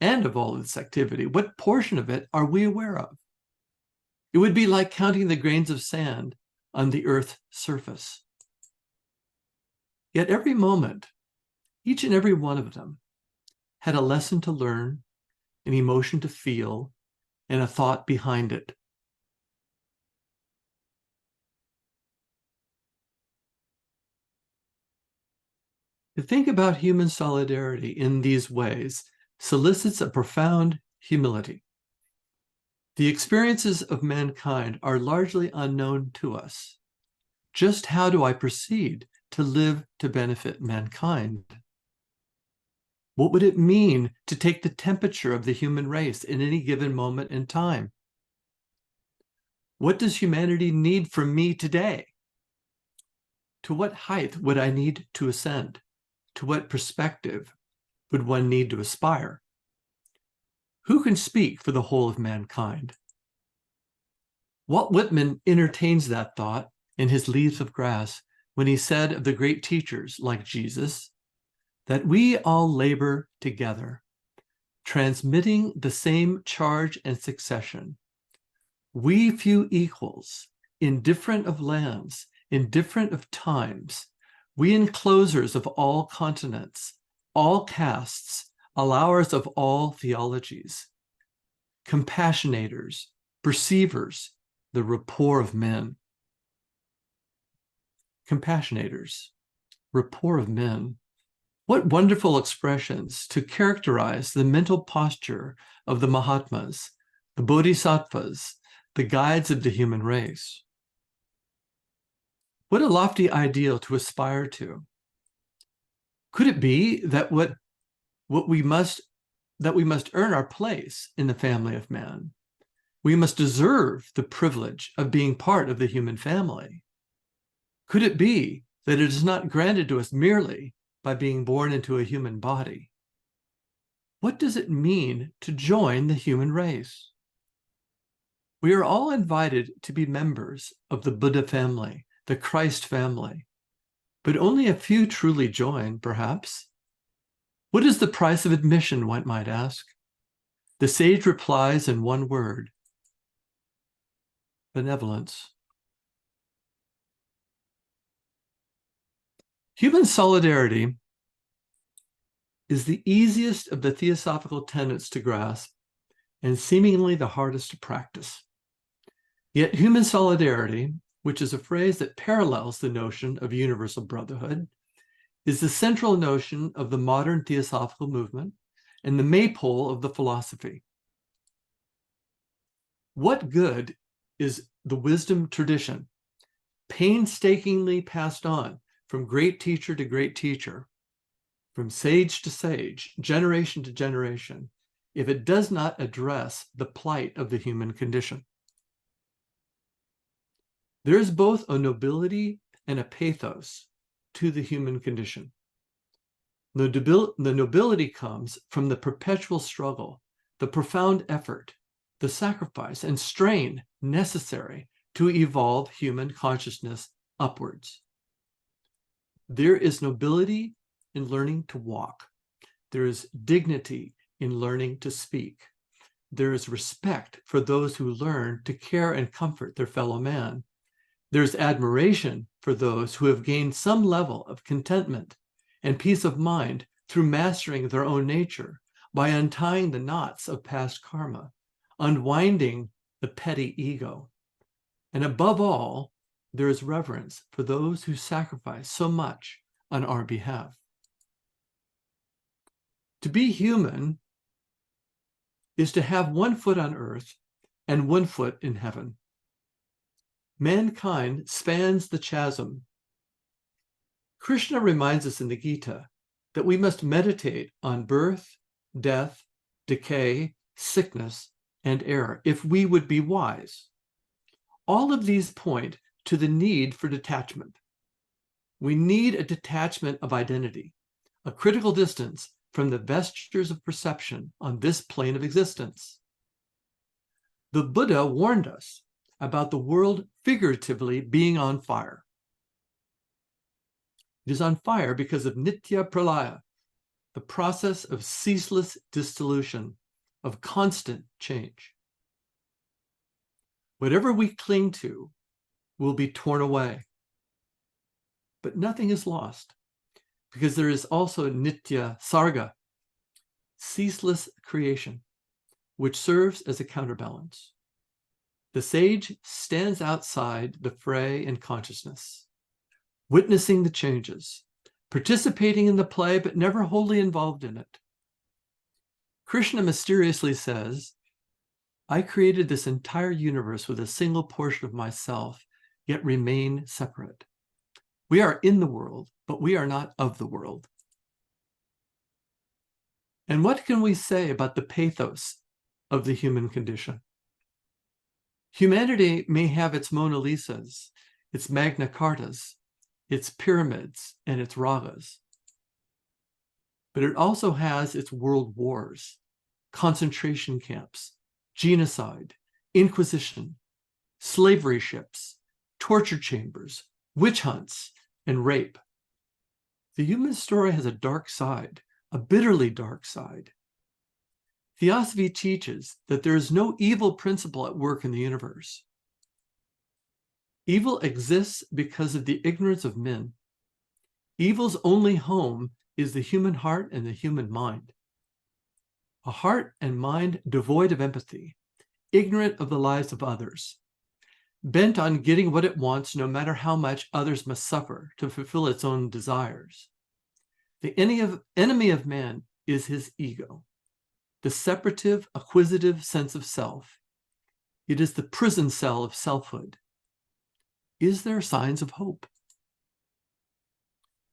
and of all of this activity? What portion of it are we aware of? It would be like counting the grains of sand on the Earth's surface. Yet every moment, each and every one of them had a lesson to learn, an emotion to feel, and a thought behind it. To think about human solidarity in these ways solicits a profound humility. The experiences of mankind are largely unknown to us. Just how do I proceed to live to benefit mankind? What would it mean to take the temperature of the human race in any given moment in time? What does humanity need from me today? To what height would I need to ascend? To what perspective would one need to aspire? Who can speak for the whole of mankind? Walt Whitman entertains that thought in his Leaves of Grass when he said of the great teachers like Jesus, that we all labor together, transmitting the same charge and succession. We few equals, indifferent of lands, indifferent of times, we enclosers of all continents, all castes, allowers of all theologies, compassionators, perceivers, the rapport of men. Compassionators, rapport of men. What wonderful expressions to characterize the mental posture of the Mahatmas, the Bodhisattvas, the guides of the human race. What a lofty ideal to aspire to. Could it be that we must earn our place in the family of man? We must deserve the privilege of being part of the human family. Could it be that it is not granted to us merely by being born into a human body? What does it mean to join the human race? We are all invited to be members of the Buddha family, the Christ family, but only a few truly join, perhaps. What is the price of admission, one might ask? The sage replies in one word: benevolence. Human solidarity is the easiest of the theosophical tenets to grasp and seemingly the hardest to practice. Yet human solidarity, which is a phrase that parallels the notion of universal brotherhood, is the central notion of the modern theosophical movement and the maypole of the philosophy. What good is the wisdom tradition, painstakingly passed on from great teacher to great teacher, from sage to sage, generation to generation, if it does not address the plight of the human condition? There is both a nobility and a pathos to the human condition. The nobility comes from the perpetual struggle, the profound effort, the sacrifice and strain necessary to evolve human consciousness upwards. There is nobility in learning to walk. There is dignity in learning to speak. There is respect for those who learn to care and comfort their fellow man. There's admiration for those who have gained some level of contentment and peace of mind through mastering their own nature by untying the knots of past karma, unwinding the petty ego. And above all, there is reverence for those who sacrifice so much on our behalf. To be human is to have one foot on earth and one foot in heaven. Mankind spans the chasm. Krishna reminds us in the Gita that we must meditate on birth, death, decay, sickness, and error if we would be wise. All of these point to the need for detachment. We need a detachment of identity, a critical distance from the vestures of perception on this plane of existence. The Buddha warned us about the world figuratively being on fire. It is on fire because of nitya pralaya, the process of ceaseless dissolution, of constant change. Whatever we cling to will be torn away. But nothing is lost, because there is also nitya sarga, ceaseless creation, which serves as a counterbalance. The sage stands outside the fray in consciousness, witnessing the changes, participating in the play, but never wholly involved in it. Krishna mysteriously says, I created this entire universe with a single portion of myself, yet remain separate. We are in the world, but we are not of the world. And what can we say about the pathos of the human condition? Humanity may have its Mona Lisas, its Magna Cartas, its pyramids, and its ragas. But it also has its world wars, concentration camps, genocide, inquisition, slavery ships, torture chambers, witch hunts, and rape. The human story has a dark side, a bitterly dark side. Theosophy teaches that there is no evil principle at work in the universe. Evil exists because of the ignorance of men. Evil's only home is the human heart and the human mind. A heart and mind devoid of empathy, ignorant of the lives of others, bent on getting what it wants no matter how much others must suffer to fulfill its own desires. The enemy of man is his ego, the separative, acquisitive sense of self. It is the prison cell of selfhood. Is there signs of hope?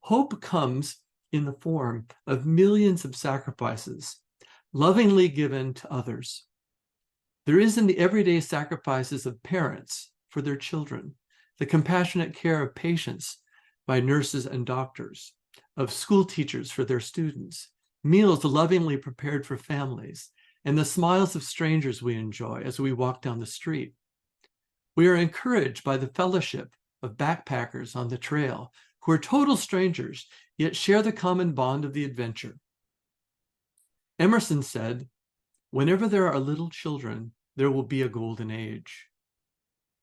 Hope comes in the form of millions of sacrifices, lovingly given to others. There is in the everyday sacrifices of parents for their children, the compassionate care of patients by nurses and doctors, of school teachers for their students, meals lovingly prepared for families, and the smiles of strangers we enjoy as we walk down the street. We are encouraged by the fellowship of backpackers on the trail who are total strangers, yet share the common bond of the adventure. Emerson said, whenever there are little children, there will be a golden age.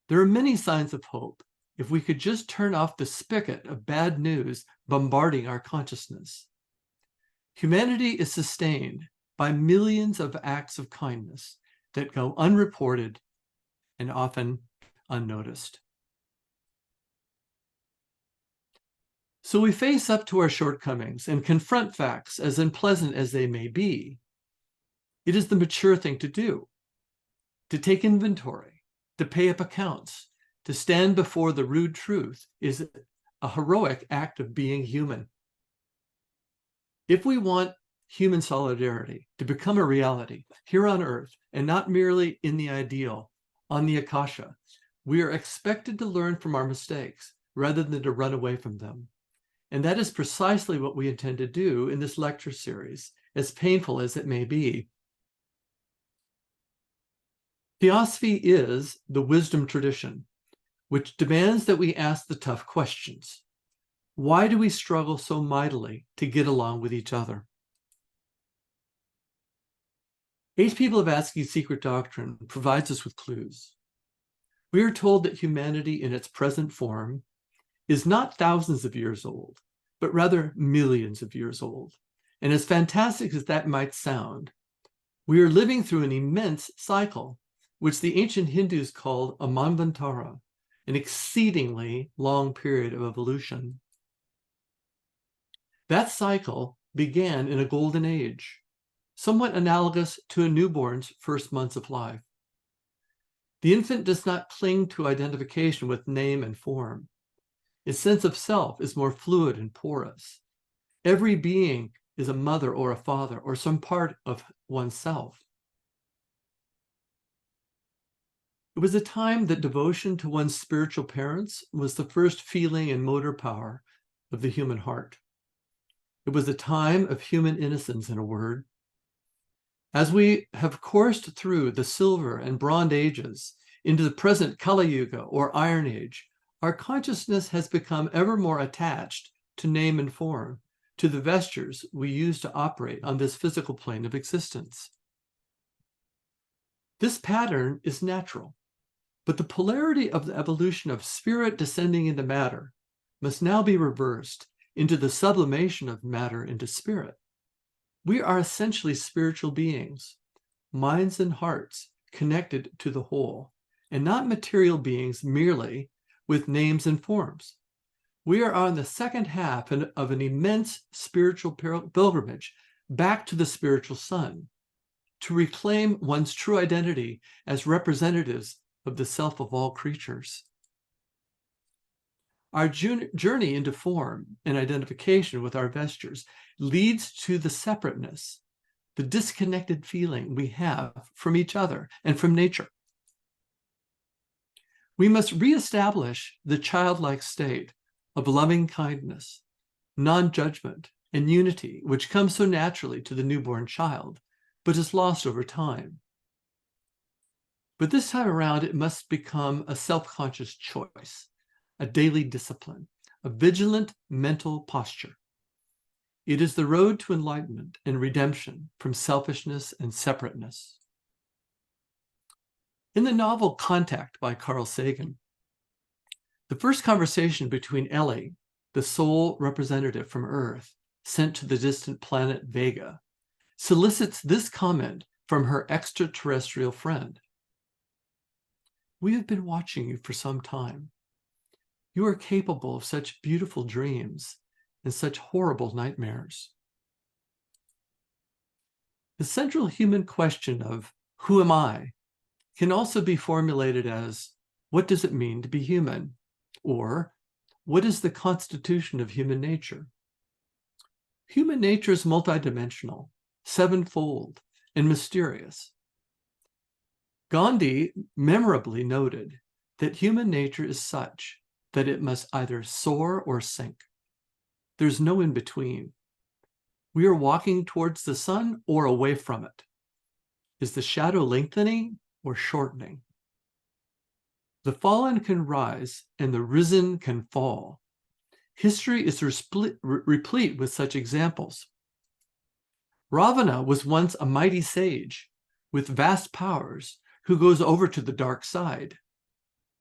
There are many signs of hope if we could just turn off the spigot of bad news bombarding our consciousness. Humanity is sustained by millions of acts of kindness that go unreported and often unnoticed. So we face up to our shortcomings and confront facts as unpleasant as they may be. It is the mature thing to do, to take inventory, to pay up accounts, to stand before the rude truth is a heroic act of being human. If we want human solidarity to become a reality here on Earth and not merely in the ideal, on the Akasha, we are expected to learn from our mistakes rather than to run away from them. And that is precisely what we intend to do in this lecture series, as painful as it may be. Theosophy is the wisdom tradition, which demands that we ask the tough questions. Why do we struggle so mightily to get along with each other? Eight People of Asking Secret Doctrine provides us with clues. We are told that humanity in its present form is not thousands of years old, but rather millions of years old. And as fantastic as that might sound, we are living through an immense cycle, which the ancient Hindus called a manvantara, an exceedingly long period of evolution. That cycle began in a golden age, somewhat analogous to a newborn's first months of life. The infant does not cling to identification with name and form. Its sense of self is more fluid and porous. Every being is a mother or a father or some part of oneself. It was a time that devotion to one's spiritual parents was the first feeling and motor power of the human heart. It was a time of human innocence, in a word. As we have coursed through the Silver and Bronze Ages into the present Kali Yuga or Iron Age, our consciousness has become ever more attached to name and form, to the vestures we use to operate on this physical plane of existence. This pattern is natural, but the polarity of the evolution of spirit descending into matter must now be reversed into the sublimation of matter into spirit. We are essentially spiritual beings, minds and hearts connected to the whole, and not material beings merely with names and forms. We are on the second half of an immense spiritual pilgrimage back to the spiritual sun, to reclaim one's true identity as representatives of the self of all creatures. Our journey into form and identification with our vestures leads to the separateness, the disconnected feeling we have from each other and from nature. We must reestablish the childlike state of loving kindness, non-judgment, and unity, which comes so naturally to the newborn child, but is lost over time. But this time around, it must become a self-conscious choice, a daily discipline, a vigilant mental posture. It is the road to enlightenment and redemption from selfishness and separateness. In the novel Contact by Carl Sagan, the first conversation between Ellie, the soul representative from Earth, sent to the distant planet Vega, solicits this comment from her extraterrestrial friend. "We have been watching you for some time. You are capable of such beautiful dreams and such horrible nightmares." The central human question of "who am I?" can also be formulated as, what does it mean to be human? Or, what is the constitution of human nature? Human nature is multidimensional, sevenfold, and mysterious. Gandhi memorably noted that human nature is such that it must either soar or sink. There's no in between. We are walking towards the sun or away from it. Is the shadow lengthening or shortening? The fallen can rise and the risen can fall. History is replete with such examples. Ravana was once a mighty sage with vast powers who goes over to the dark side.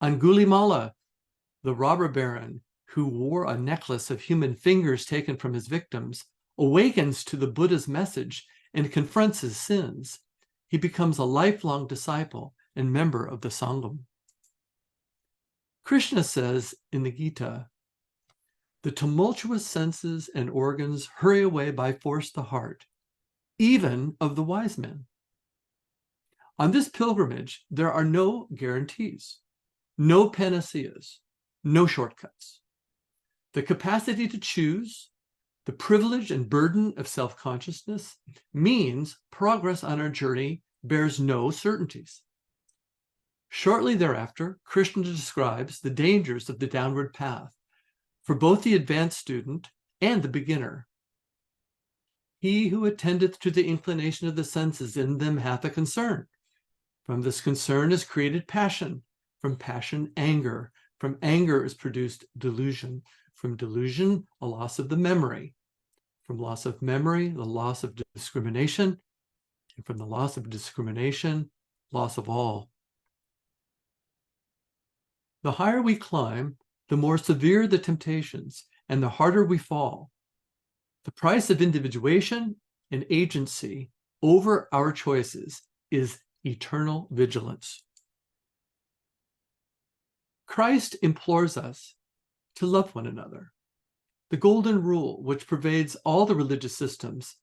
Angulimala, the robber baron who wore a necklace of human fingers taken from his victims, awakens to the Buddha's message and confronts his sins. He becomes a lifelong disciple and member of the Sangam. Krishna says in the Gita, "The tumultuous senses and organs hurry away by force the heart, even of the wise men." On this pilgrimage, there are no guarantees, no panaceas, no shortcuts. The capacity to choose, the privilege and burden of self-consciousness means progress on our journey bears no certainties. Shortly thereafter, Krishna describes the dangers of the downward path for both the advanced student and the beginner. "He who attendeth to the inclination of the senses in them hath a concern. From this concern is created passion. From passion, anger. From anger is produced delusion. From delusion, a loss of the memory. From loss of memory, the loss of discrimination. And from the loss of discrimination, loss of all." The higher we climb, the more severe the temptations and the harder we fall. The price of individuation and agency over our choices is eternal vigilance. Christ implores us to love one another. The golden rule, which pervades all the religious systems,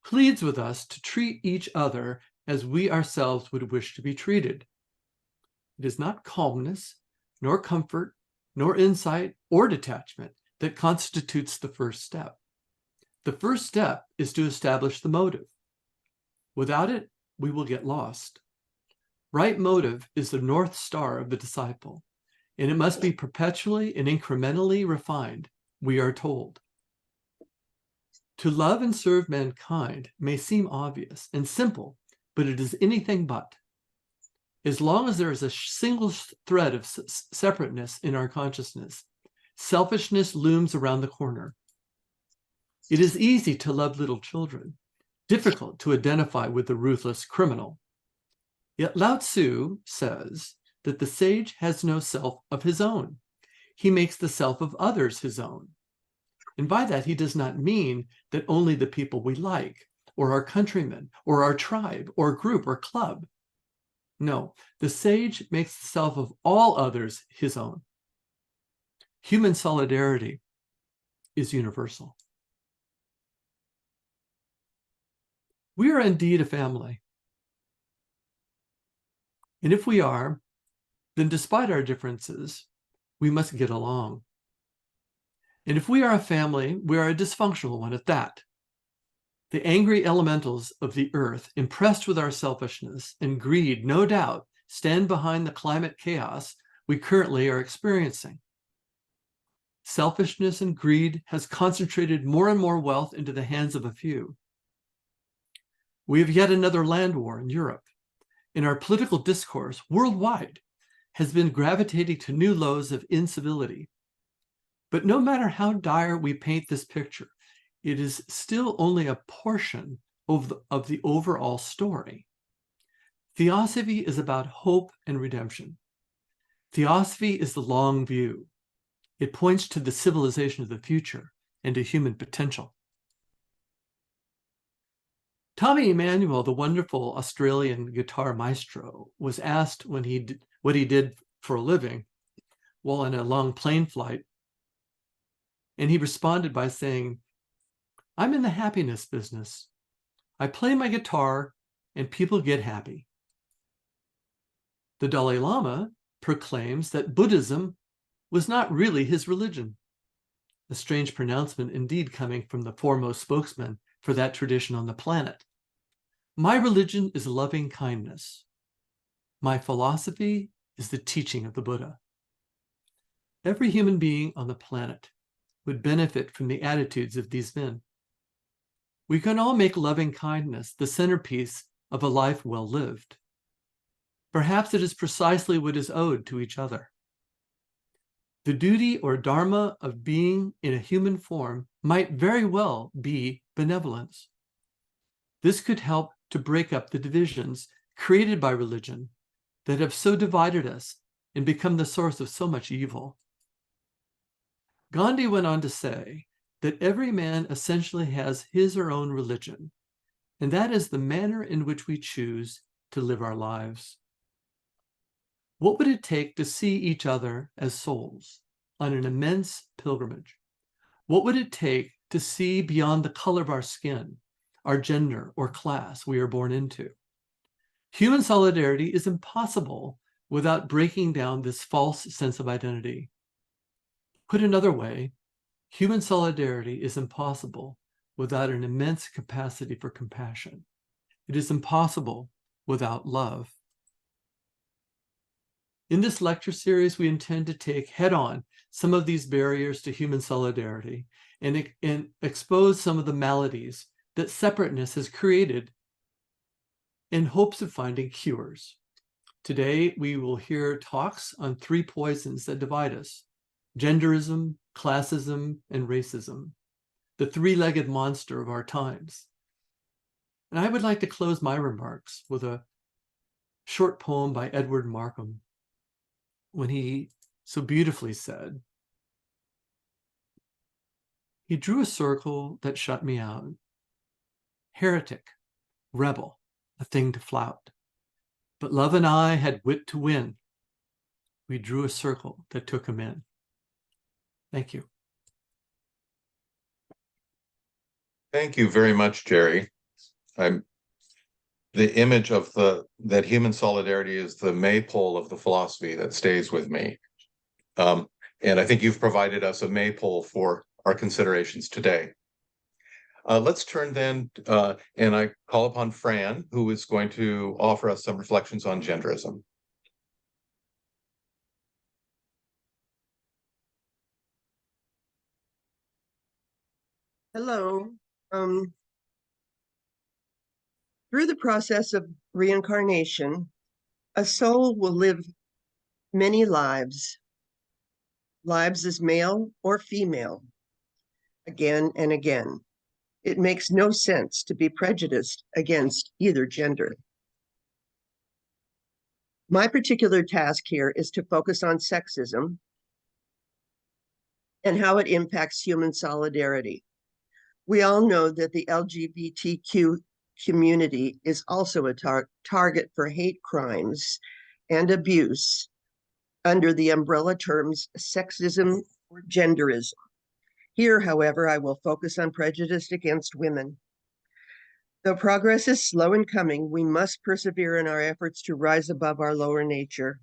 pleads with us to treat each other as we ourselves would wish to be treated. It is not calmness, nor comfort, nor insight, or detachment that constitutes the first step. The first step is to establish the motive. Without it, we will get lost. Right motive is the North Star of the disciple, and it must be perpetually and incrementally refined, we are told. To love and serve mankind may seem obvious and simple, but it is anything but. As long as there is a single thread of separateness in our consciousness, selfishness looms around the corner. It is easy to love little children, difficult to identify with the ruthless criminal. Yet Lao Tzu says that the sage has no self of his own. He makes the self of others his own. And by that, he does not mean that only the people we like, or our countrymen, or our tribe, or group, or club. No, the sage makes the self of all others his own. Human solidarity is universal. We are indeed a family. And if we are, then despite our differences, we must get along. And if we are a family, we are a dysfunctional one at that. The angry elementals of the earth, impressed with our selfishness and greed, no doubt, stand behind the climate chaos we currently are experiencing. Selfishness and greed has concentrated more and more wealth into the hands of a few. We have yet another land war in Europe, and our political discourse worldwide has been gravitating to new lows of incivility. But no matter how dire we paint this picture, it is still only a portion of the overall story. Theosophy is about hope and redemption. Theosophy is the long view. It points to the civilization of the future and to human potential. Tommy Emmanuel, the wonderful Australian guitar maestro, was asked what he did for a living while on a long plane flight. And he responded by saying, "I'm in the happiness business. I play my guitar and people get happy." The Dalai Lama proclaims that Buddhism was not really his religion. A strange pronouncement indeed coming from the foremost spokesman for that tradition on the planet. My religion is loving kindness. My philosophy is the teaching of the Buddha. Every human being on the planet would benefit from the attitudes of these men. We can all make loving kindness the centerpiece of a life well lived. Perhaps it is precisely what is owed to each other. The duty or dharma of being in a human form might very well be benevolence. This could help to break up the divisions created by religion that have so divided us and become the source of so much evil. Gandhi went on to say that every man essentially has his or her own religion, and that is the manner in which we choose to live our lives. What would it take to see each other as souls on an immense pilgrimage? What would it take to see beyond the color of our skin, our gender or class we are born into? Human solidarity is impossible without breaking down this false sense of identity. Put another way, human solidarity is impossible without an immense capacity for compassion. It is impossible without love. In this lecture series, we intend to take head-on some of these barriers to human solidarity and expose some of the maladies that separateness has created in hopes of finding cures. Today, we will hear talks on 3 poisons that divide us: genderism, classism, and racism, the 3-legged monster of our times. And I would like to close my remarks with a short poem by Edward Markham, when he so beautifully said, "He drew a circle that shut me out. Heretic, rebel, a thing to flout. But love and I had wit to win. We drew a circle that took him in." Thank you. Thank you very much, Jerry. The image of that human solidarity is the maypole of the philosophy that stays with me. And I think you've provided us a maypole for our considerations today. Let's turn then, and I call upon Fran, who is going to offer us some reflections on genderism. Hello. Through the process of reincarnation, a soul will live many lives as male or female, again and again. It makes no sense to be prejudiced against either gender. My particular task here is to focus on sexism and how it impacts human solidarity. We all know that the LGBTQ community is also a target for hate crimes and abuse under the umbrella terms sexism or genderism. Here, however, I will focus on prejudice against women. Though progress is slow in coming, we must persevere in our efforts to rise above our lower nature.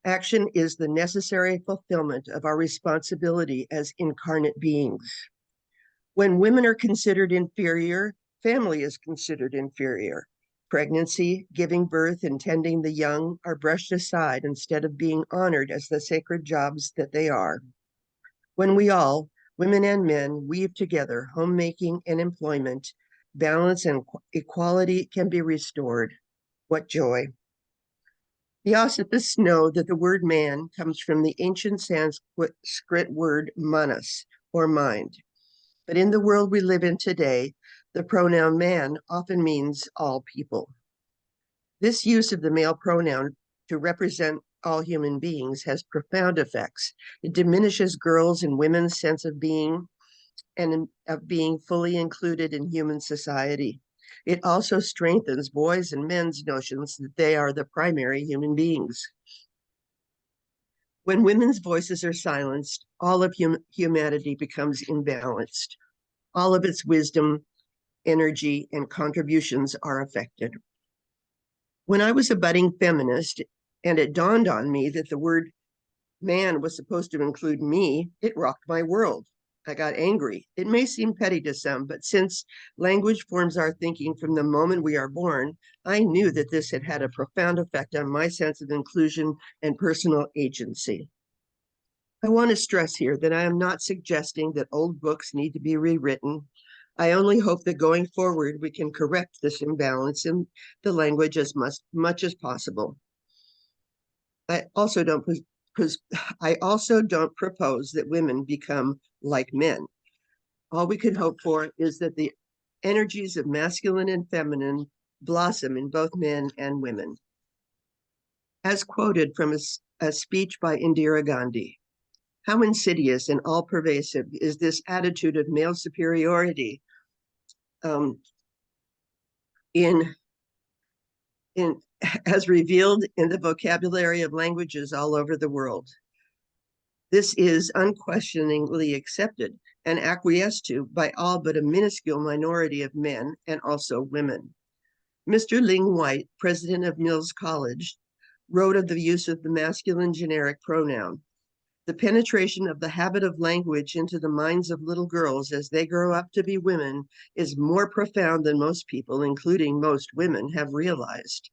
Action is the necessary fulfillment of our responsibility as incarnate beings. When women are considered inferior, family is considered inferior. Pregnancy, giving birth, and tending the young are brushed aside instead of being honored as the sacred jobs that they are. When we all, women and men, weave together homemaking and employment, balance and equality can be restored. What joy. Theosophists know that the word man comes from the ancient Sanskrit word manas, or mind. But in the world we live in today, the pronoun man often means all people. This use of the male pronoun to represent all human beings has profound effects. It diminishes girls' and women's sense of being and of being fully included in human society. It also strengthens boys' and men's notions that they are the primary human beings. When women's voices are silenced, all of humanity becomes imbalanced. All of its wisdom, energy, and contributions are affected. When I was a budding feminist, and it dawned on me that the word man was supposed to include me, it rocked my world. I got angry. It may seem petty to some, but since language forms our thinking from the moment we are born, I knew that this had had a profound effect on my sense of inclusion and personal agency. I want to stress here that I am not suggesting that old books need to be rewritten. I only hope that going forward, we can correct this imbalance in the language as much as possible. I also don't propose that women become like men. All we can hope for is that the energies of masculine and feminine blossom in both men and women. As quoted from a speech by Indira Gandhi, how insidious and all-pervasive is this attitude of male superiority as revealed in the vocabulary of languages all over the world. This is unquestioningly accepted and acquiesced to by all but a minuscule minority of men and also women. Mr. Ling White, president of Mills College, wrote of the use of the masculine generic pronoun. The penetration of the habit of language into the minds of little girls as they grow up to be women is more profound than most people, including most women, have realized.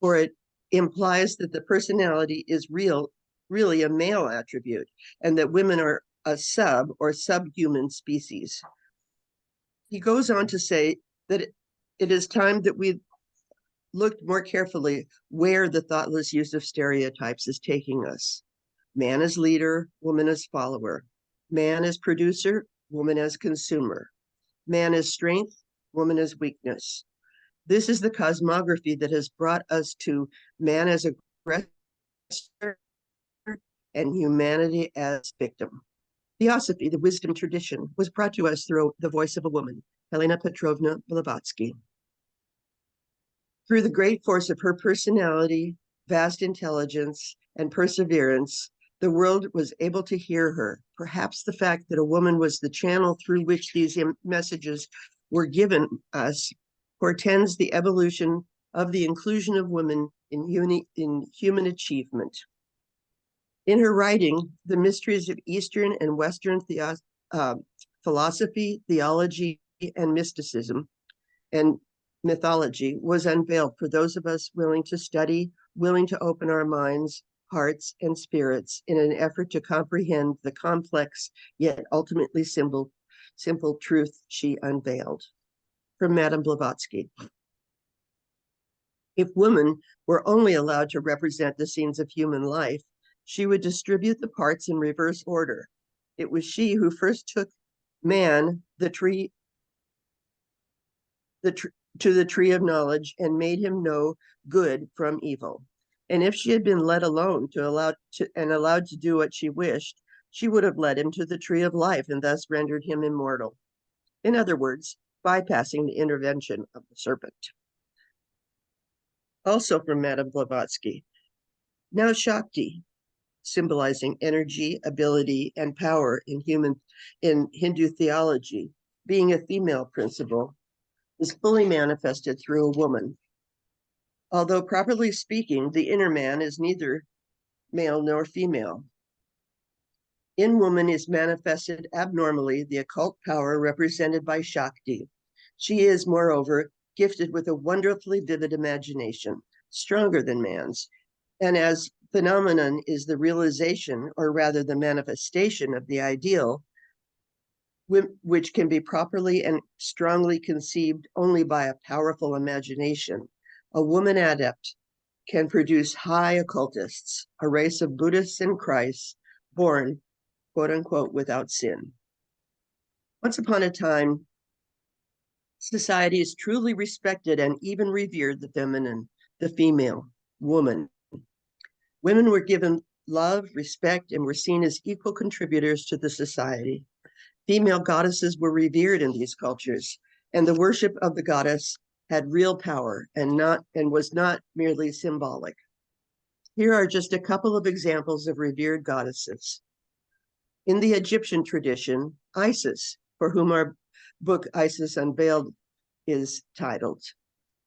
For it implies that the personality is really a male attribute, and that women are a sub or subhuman species. He goes on to say that it is time that we looked more carefully where the thoughtless use of stereotypes is taking us. Man as leader, woman as follower. Man as producer, woman as consumer. Man as strength, woman as weakness. This is the cosmography that has brought us to man as aggressor and humanity as victim. Theosophy, the wisdom tradition, was brought to us through the voice of a woman, Helena Petrovna Blavatsky. Through the great force of her personality, vast intelligence, and perseverance, the world was able to hear her. Perhaps the fact that a woman was the channel through which these messages were given us portends the evolution of the inclusion of women in human achievement. In her writing, The Mysteries of Eastern and Western Philosophy, Theology, and Mysticism, and mythology was unveiled for those of us willing to study, willing to open our minds, hearts, and spirits in an effort to comprehend the complex yet ultimately simple truth she unveiled. From Madame Blavatsky. If women were only allowed to represent the scenes of human life, she would distribute the parts in reverse order. It was she who first took man, the tree to the tree of knowledge and made him know good from evil. And if she had been let alone allowed to do what she wished, she would have led him to the tree of life and thus rendered him immortal. In other words, bypassing the intervention of the serpent. Also from Madame Blavatsky. Now Shakti, symbolizing energy, ability, and power in Hindu theology, being a female principle, is fully manifested through a woman. Although properly speaking, the inner man is neither male nor female. In woman is manifested abnormally the occult power represented by Shakti. She is, moreover, gifted with a wonderfully vivid imagination, stronger than man's, and as phenomenon is the realization, or rather the manifestation of the ideal, which can be properly and strongly conceived only by a powerful imagination. A woman adept can produce high occultists, a race of Buddhists and Christs born, quote unquote, without sin. Once upon a time, society has truly respected and even revered the feminine, the female, woman. Women were given love, respect, and were seen as equal contributors to the society. Female goddesses were revered in these cultures, and the worship of the goddess had real power and was not merely symbolic. Here are just a couple of examples of revered goddesses. In the Egyptian tradition, Isis, for whom our book Isis Unveiled is titled,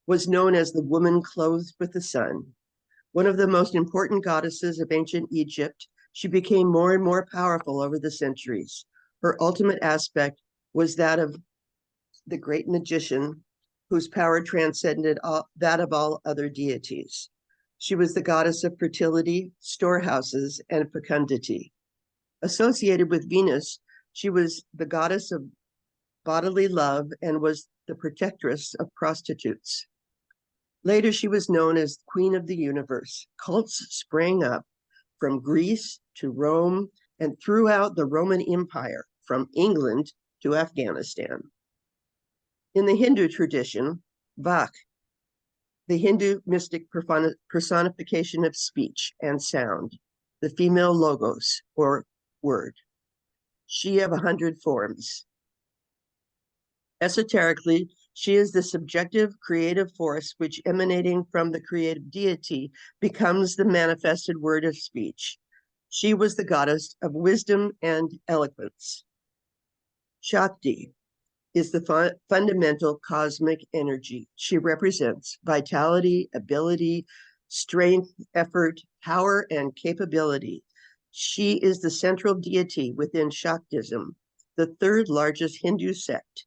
was known as the woman clothed with the sun. One of the most important goddesses of ancient Egypt, she became more and more powerful over the centuries. Her ultimate aspect was that of the great magician, whose power transcended that of all other deities. She was the goddess of fertility, storehouses, and fecundity. Associated with Venus, she was the goddess of bodily love and was the protectress of prostitutes. Later, she was known as Queen of the Universe. Cults sprang up from Greece to Rome and throughout the Roman Empire, from England to Afghanistan. In the Hindu tradition, Vak, the Hindu mystic personification of speech and sound, the female logos, or word, she of 100 forms. Esoterically, she is the subjective creative force which, emanating from the creative deity, becomes the manifested word of speech. She was the goddess of wisdom and eloquence. Shakti is the fundamental cosmic energy. She represents vitality, ability, strength, effort, power, and capability. She is the central deity within Shaktism, the third largest Hindu sect.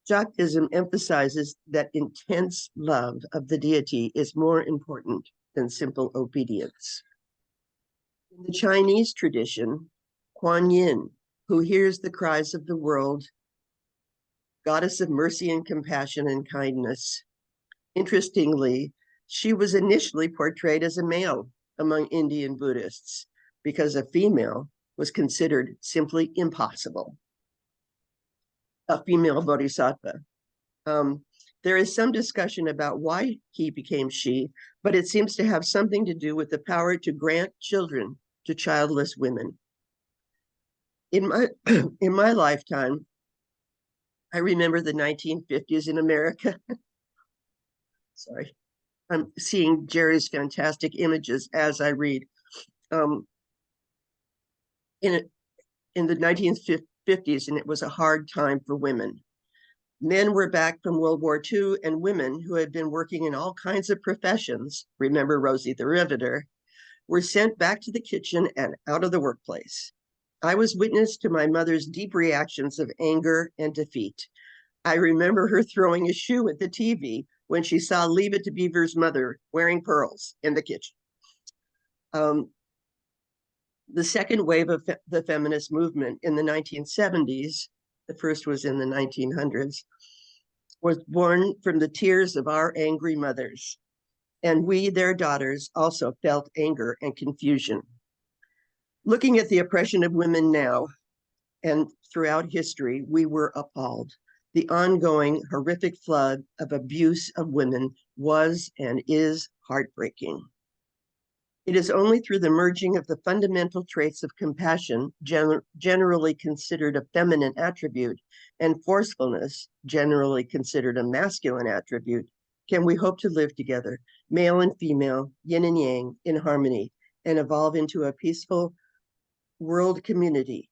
Shaktism emphasizes that intense love of the deity is more important than simple obedience. In the Chinese tradition, Kuan Yin, who hears the cries of the world, goddess of mercy and compassion and kindness. Interestingly, she was initially portrayed as a male among Indian Buddhists because a female was considered simply impossible. A female bodhisattva. There is some discussion about why he became she, but it seems to have something to do with the power to grant children to childless women. In my lifetime, I remember the 1950s in America. Sorry, I'm seeing Jerry's fantastic images as I read. In the 1950s, and it was a hard time for women. Men were back from World War II, and women who had been working in all kinds of professions, remember Rosie the Riveter, were sent back to the kitchen and out of the workplace. I was witness to my mother's deep reactions of anger and defeat. I remember her throwing a shoe at the TV when she saw Leave It to Beaver's mother wearing pearls in the kitchen. The second wave of the feminist movement in the 1970s, the first was in the 1900s, was born from the tears of our angry mothers. And we, their daughters, also felt anger and confusion. Looking at the oppression of women now, and throughout history, we were appalled. The ongoing horrific flood of abuse of women was and is heartbreaking. It is only through the merging of the fundamental traits of compassion, generally considered a feminine attribute, and forcefulness, generally considered a masculine attribute, can we hope to live together, male and female, yin and yang, in harmony, and evolve into a peaceful world community.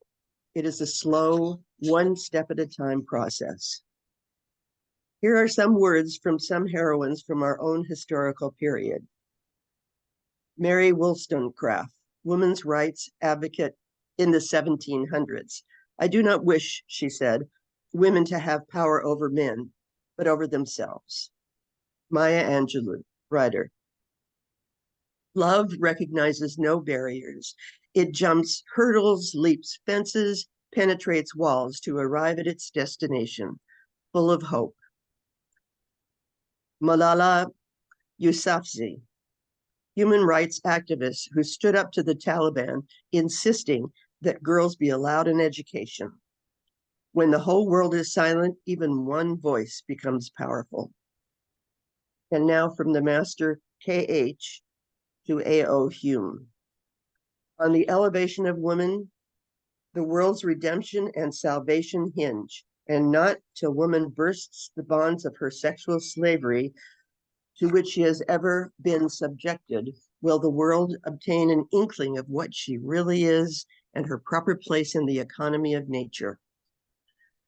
It is a slow, one step at a time process. Here are some words from some heroines from our own historical period. Mary Wollstonecraft, women's rights advocate in the 1700s. I do not wish, she said, women to have power over men, but over themselves. Maya Angelou, writer. Love recognizes no barriers. It jumps hurdles, leaps fences, penetrates walls to arrive at its destination, full of hope. Malala Yousafzai, human rights activist who stood up to the Taliban, insisting that girls be allowed an education. When the whole world is silent, even one voice becomes powerful. And now from the master K.H. to A.O. Hume. On the elevation of woman, the world's redemption and salvation hinge, and not till woman bursts the bonds of her sexual slavery to which she has ever been subjected will the world obtain an inkling of what she really is and her proper place in the economy of nature.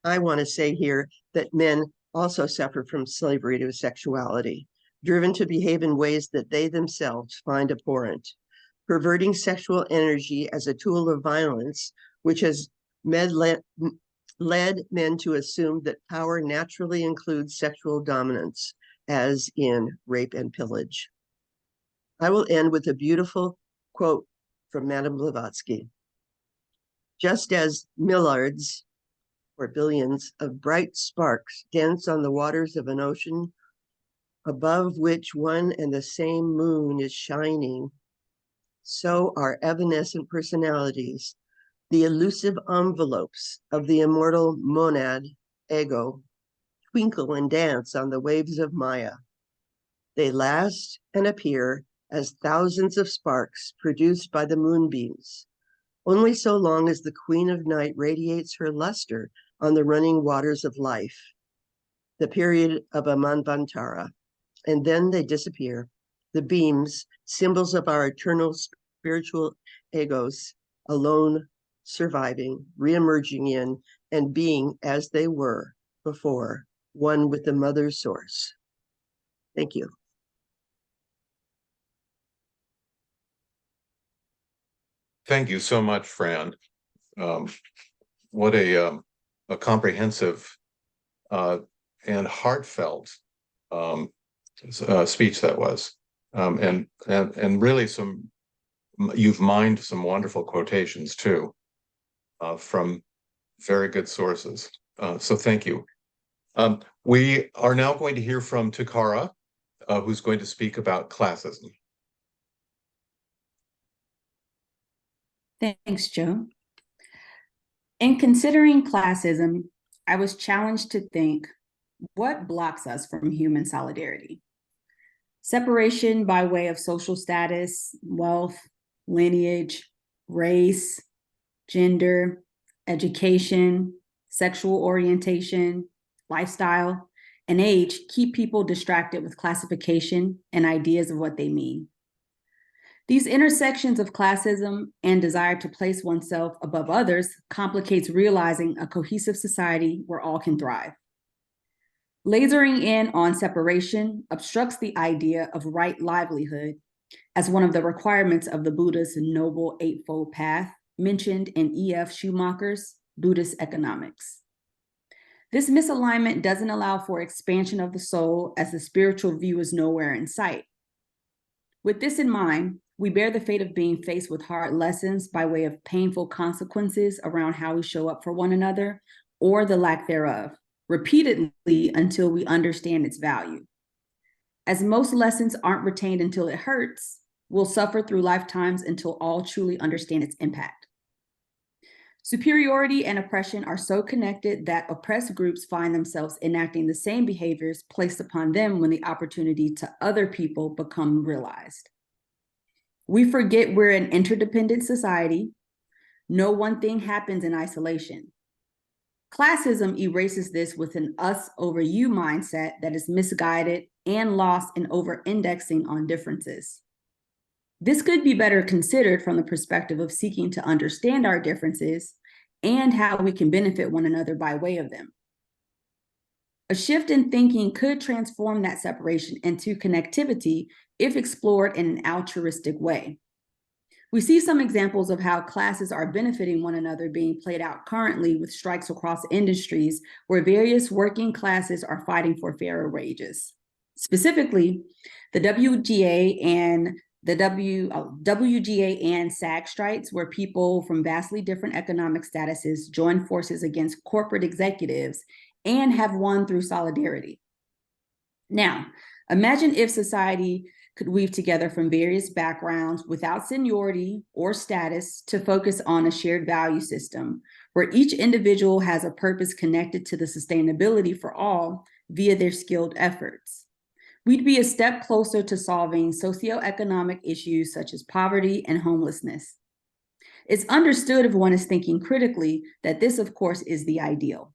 I want to say here that men also suffer from slavery to sexuality, driven to behave in ways that they themselves find abhorrent, perverting sexual energy as a tool of violence, which has led men to assume that power naturally includes sexual dominance, as in rape and pillage. I will end with a beautiful quote from Madame Blavatsky. Just as milliards or billions of bright sparks dance on the waters of an ocean above which one and the same moon is shining, so our evanescent personalities, the elusive envelopes of the immortal monad, ego, twinkle and dance on the waves of Maya. They last and appear as thousands of sparks produced by the moonbeams, only so long as the queen of night radiates her luster on the running waters of life, the period of a manvantara, and then they disappear. The beams, symbols of our eternal spiritual egos, alone surviving, reemerging in, and being as they were before, one with the mother source. Thank you. Thank you so much, Fran. What a comprehensive and heartfelt speech that was, and really you've mined some wonderful quotations too, from very good sources. So thank you. We are now going to hear from Takara, who's going to speak about classism. Thanks, Joe. In considering classism, I was challenged to think, what blocks us from human solidarity? Separation by way of social status, wealth, lineage, race, gender, education, sexual orientation, lifestyle, and age keep people distracted with classification and ideas of what they mean. These intersections of classism and desire to place oneself above others complicates realizing a cohesive society where all can thrive. Lasering in on separation obstructs the idea of right livelihood as one of the requirements of the Buddha's Noble Eightfold Path mentioned in E.F. Schumacher's Buddhist Economics. This misalignment doesn't allow for expansion of the soul as the spiritual view is nowhere in sight. With this in mind, we bear the fate of being faced with hard lessons by way of painful consequences around how we show up for one another or the lack thereof, repeatedly until we understand its value. As most lessons aren't retained until it hurts, we'll suffer through lifetimes until all truly understand its impact. Superiority and oppression are so connected that oppressed groups find themselves enacting the same behaviors placed upon them when the opportunity to other people become realized. We forget we're an interdependent society. No one thing happens in isolation. Classism erases this with an us over you mindset that is misguided and lost in over-indexing on differences. This could be better considered from the perspective of seeking to understand our differences and how we can benefit one another by way of them. A shift in thinking could transform that separation into connectivity if explored in an altruistic way. We see some examples of how classes are benefiting one another being played out currently with strikes across industries where various working classes are fighting for fairer wages. Specifically, the WGA and WGA and SAG strikes, where people from vastly different economic statuses join forces against corporate executives and have won through solidarity. Now, imagine if society could weave together from various backgrounds without seniority or status to focus on a shared value system where each individual has a purpose connected to the sustainability for all via their skilled efforts. We'd be a step closer to solving socioeconomic issues such as poverty and homelessness. It's understood if one is thinking critically that this, of course, is the ideal.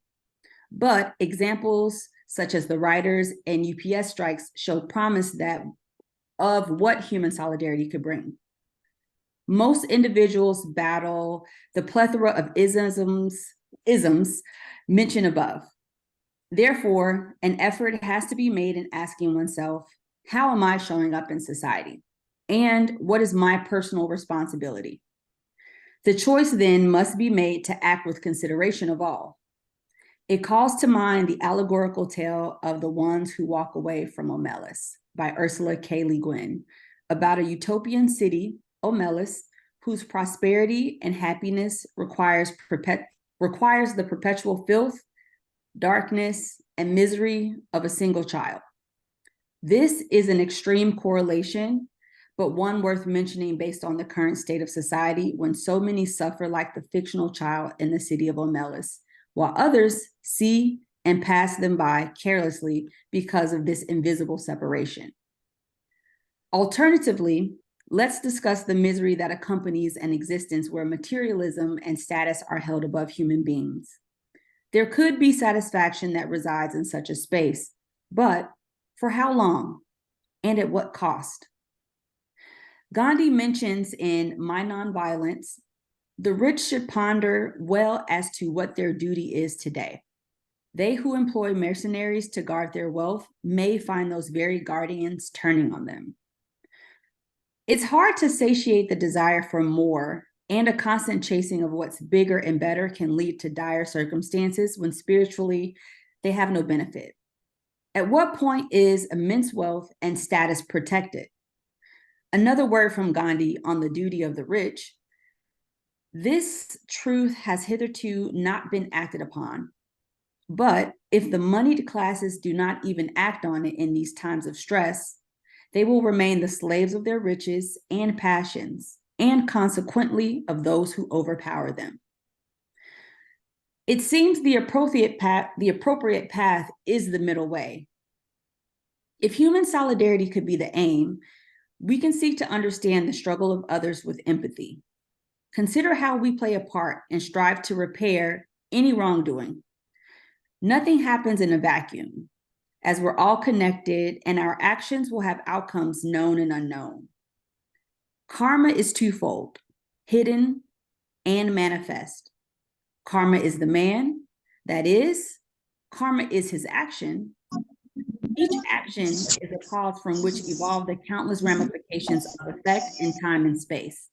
But examples such as the writers and UPS strikes show promise of what human solidarity could bring. Most individuals battle the plethora of isms mentioned above. Therefore, an effort has to be made in asking oneself, how am I showing up in society? And what is my personal responsibility? The choice then must be made to act with consideration of all. It calls to mind the allegorical tale of The Ones Who Walk Away from Omelis by Ursula K. Le Guin, about a utopian city, Omelis, whose prosperity and happiness requires the perpetual filth, darkness, and misery of a single child. This is an extreme correlation, but one worth mentioning based on the current state of society when so many suffer like the fictional child in the city of Omelis, while others see and pass them by carelessly because of this invisible separation. Alternatively, let's discuss the misery that accompanies an existence where materialism and status are held above human beings. There could be satisfaction that resides in such a space, but for how long and at what cost? Gandhi mentions in My Nonviolence, the rich should ponder well as to what their duty is today. They who employ mercenaries to guard their wealth may find those very guardians turning on them. It's hard to satiate the desire for more, and a constant chasing of what's bigger and better can lead to dire circumstances when spiritually they have no benefit. At what point is immense wealth and status protected? Another word from Gandhi on the duty of the rich. This truth has hitherto not been acted upon. But if the moneyed classes do not even act on it in these times of stress, they will remain the slaves of their riches and passions, and consequently of those who overpower them. It seems the appropriate path is the middle way. If human solidarity could be the aim, we can seek to understand the struggle of others with empathy. Consider how we play a part and strive to repair any wrongdoing. Nothing happens in a vacuum, as we're all connected and our actions will have outcomes known and unknown. Karma is twofold, hidden and manifest. Karma is the man, that is, karma is his action. Each action is a cause from which evolve the countless ramifications of effect in time and space.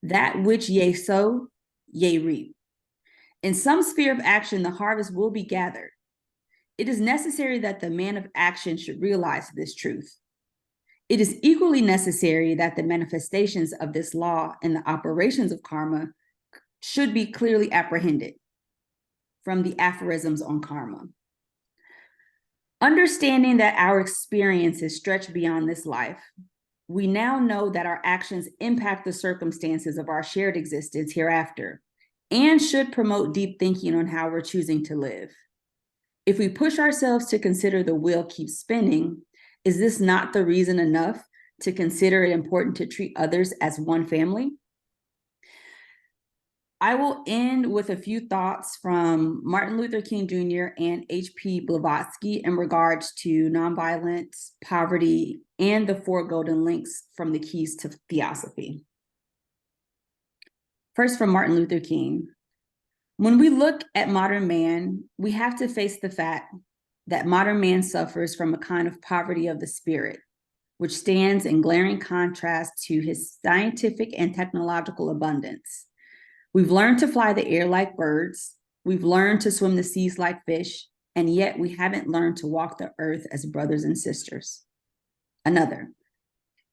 That which ye sow, ye reap. In some sphere of action, the harvest will be gathered. It is necessary that the man of action should realize this truth. It is equally necessary that the manifestations of this law and the operations of karma should be clearly apprehended from the aphorisms on karma. Understanding that our experiences stretch beyond this life, we now know that our actions impact the circumstances of our shared existence hereafter and should promote deep thinking on how we're choosing to live. If we push ourselves to consider the wheel keeps spinning, is this not the reason enough to consider it important to treat others as one family? I will end with a few thoughts from Martin Luther King Jr. and H.P. Blavatsky in regards to nonviolence, poverty, and the 4 golden links from the keys to Theosophy. First, from Martin Luther King. When we look at modern man, we have to face the fact that modern man suffers from a kind of poverty of the spirit, which stands in glaring contrast to his scientific and technological abundance. We've learned to fly the air like birds. We've learned to swim the seas like fish, and yet we haven't learned to walk the earth as brothers and sisters. Another,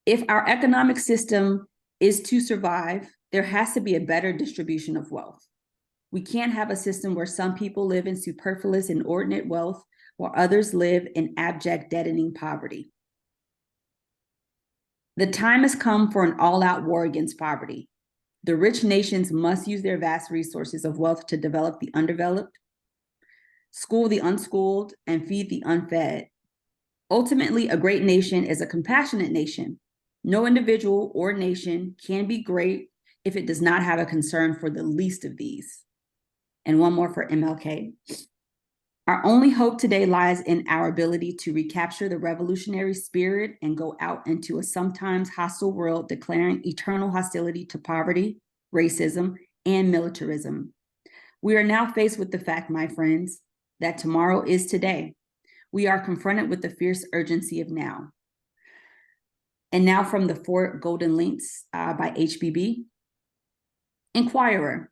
if our economic system is to survive, there has to be a better distribution of wealth. We can't have a system where some people live in superfluous, inordinate wealth, while others live in abject, deadening poverty. The time has come for an all-out war against poverty. The rich nations must use their vast resources of wealth to develop the undeveloped, school the unschooled, and feed the unfed. Ultimately, a great nation is a compassionate nation. No individual or nation can be great if it does not have a concern for the least of these. And one more for MLK. Our only hope today lies in our ability to recapture the revolutionary spirit and go out into a sometimes hostile world, declaring eternal hostility to poverty, racism, and militarism. We are now faced with the fact, my friends, that tomorrow is today. We are confronted with the fierce urgency of now. And now from the 4 golden links by HBB. Inquirer.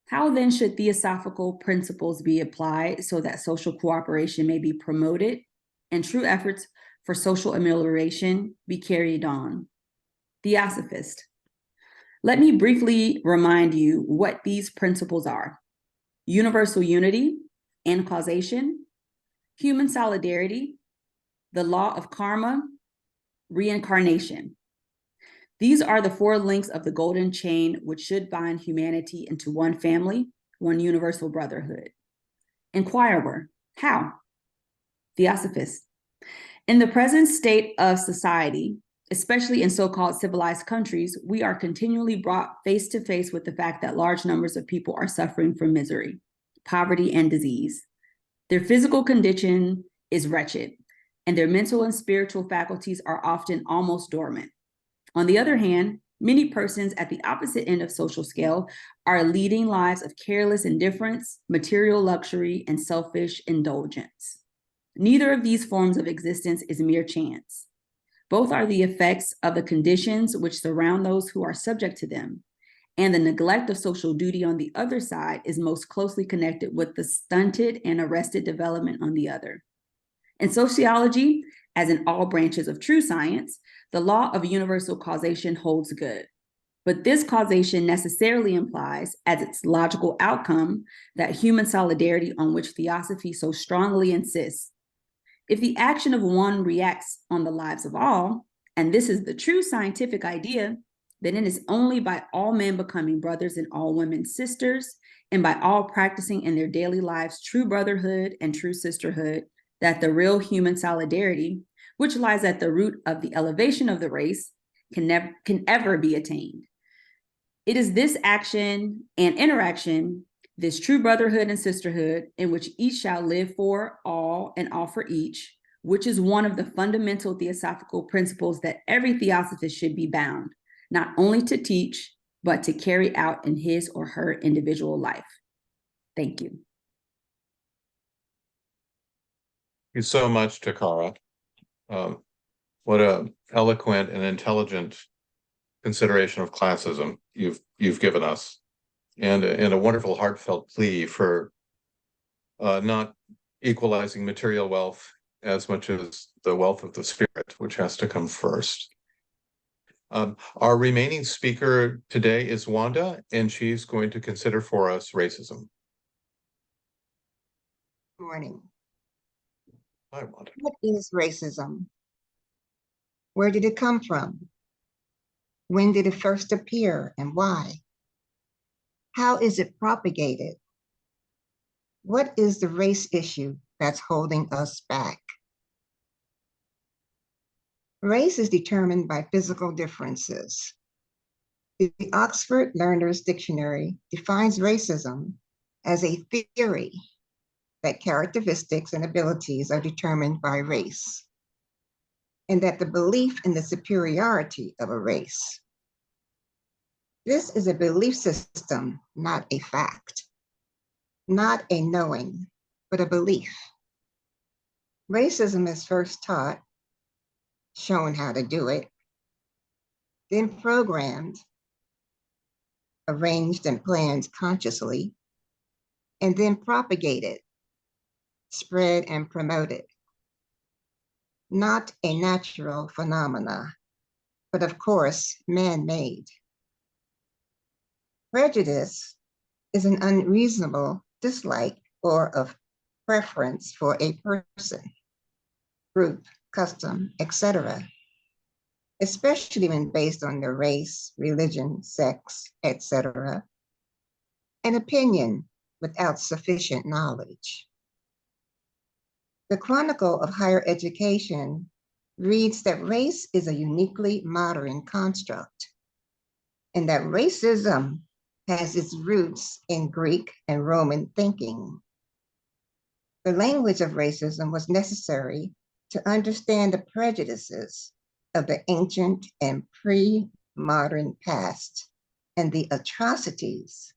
How then should theosophical principles be applied so that social cooperation may be promoted and true efforts for social amelioration be carried on? Theosophist. Let me briefly remind you what these principles are: universal unity and causation, human solidarity, the law of karma, reincarnation. These are the 4 links of the golden chain which should bind humanity into one family, one universal brotherhood. Inquirer, how? Theosophist. In the present state of society, especially in so-called civilized countries, we are continually brought face to face with the fact that large numbers of people are suffering from misery, poverty, and disease. Their physical condition is wretched, and their mental and spiritual faculties are often almost dormant. On the other hand, many persons at the opposite end of social scale are leading lives of careless indifference, material luxury, and selfish indulgence. Neither of these forms of existence is mere chance. Both are the effects of the conditions which surround those who are subject to them, and the neglect of social duty on the other side is most closely connected with the stunted and arrested development on the other. In sociology, as in all branches of true science, the law of universal causation holds good. But this causation necessarily implies, as its logical outcome, that human solidarity on which Theosophy so strongly insists. If the action of one reacts on the lives of all, and this is the true scientific idea, then it is only by all men becoming brothers and all women sisters, and by all practicing in their daily lives true brotherhood and true sisterhood, that the real human solidarity, which lies at the root of the elevation of the race, can ever be attained. It is this action and interaction, this true brotherhood and sisterhood, in which each shall live for all and all for each, which is one of the fundamental theosophical principles that every theosophist should be bound, not only to teach, but to carry out in his or her individual life. Thank you. Thank you so much, Takara. What a eloquent and intelligent consideration of classism you've given us, and a wonderful heartfelt plea for not equalizing material wealth as much as the wealth of the spirit, which has to come first. Our remaining speaker today is Wanda, and she's going to consider for us racism. Good morning. Hi, Wanda. What is racism? Where did it come from? When did it first appear and why? How is it propagated? What is the race issue that's holding us back? Race is determined by physical differences. The Oxford Learner's Dictionary defines racism as a theory that characteristics and abilities are determined by race, and that the belief in the superiority of a race. This is a belief system, not a fact, not a knowing, but a belief. Racism is first taught, shown how to do it, then programmed, arranged and planned consciously, and then propagated, spread and promoted. Not a natural phenomena, but of course, man-made. Prejudice is an unreasonable dislike or of preference for a person, group, custom, etc., especially when based on their race, religion, sex, etc., an opinion without sufficient knowledge. The Chronicle of Higher Education reads that race is a uniquely modern construct, and that racism has its roots in Greek and Roman thinking. The language of racism was necessary to understand the prejudices of the ancient and pre-modern past and the atrocities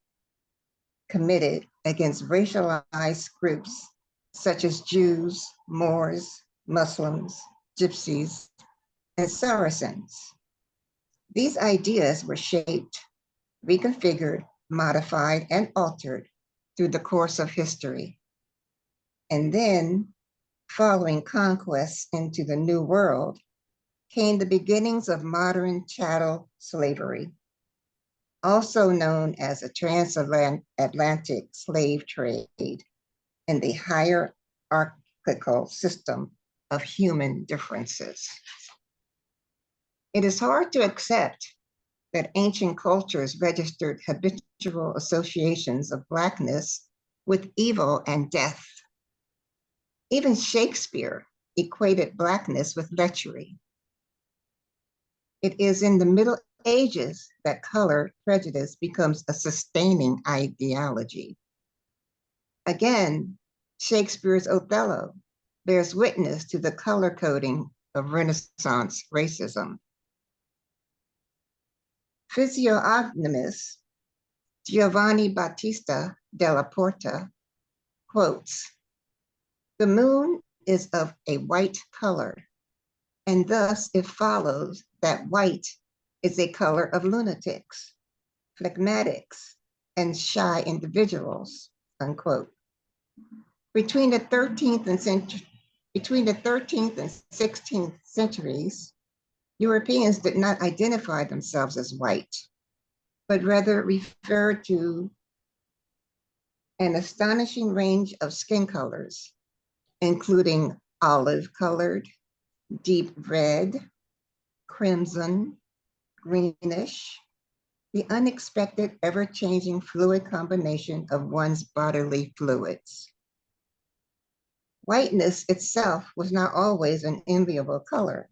committed against racialized groups such as Jews, Moors, Muslims, Gypsies, and Saracens. These ideas were shaped, reconfigured, modified, and altered through the course of history. And then, following conquests into the New World, came the beginnings of modern chattel slavery, also known as a transatlantic slave trade, and the hierarchical system of human differences. It is hard to accept that ancient cultures registered habitual associations of Blackness with evil and death. Even Shakespeare equated Blackness with lechery. It is in the Middle Ages that color prejudice becomes a sustaining ideology. Again, Shakespeare's Othello bears witness to the color coding of Renaissance racism. Physiognomist Giovanni Battista della Porta quotes, "The moon is of a white color, and thus it follows that white is a color of lunatics, phlegmatics, and shy individuals," unquote. Between the 13th and 16th centuries, Europeans did not identify themselves as white, but rather referred to an astonishing range of skin colors, including olive-colored, deep red, crimson, greenish, the unexpected ever-changing fluid combination of one's bodily fluids. Whiteness itself was not always an enviable color.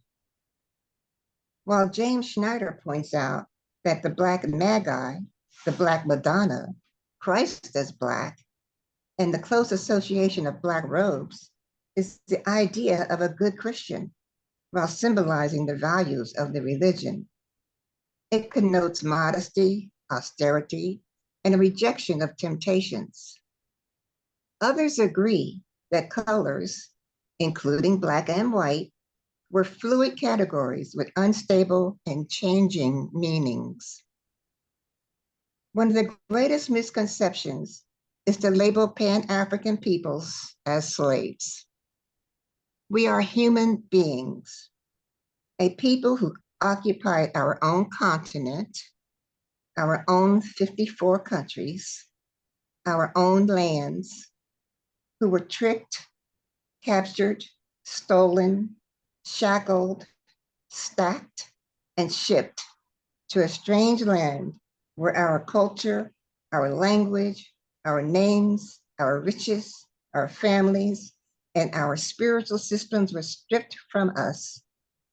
While James Schneider points out that the Black Magi, the Black Madonna, Christ as Black, and the close association of Black robes is the idea of a good Christian, while symbolizing the values of the religion. It connotes modesty, austerity, and a rejection of temptations. Others agree that colors, including Black and white, were fluid categories with unstable and changing meanings. One of the greatest misconceptions is to label Pan-African peoples as slaves. We are human beings, a people who occupied our own continent, our own 54 countries, our own lands, who were tricked, captured, stolen, shackled, stacked, and shipped to a strange land where our culture, our language, our names, our riches, our families, and our spiritual systems were stripped from us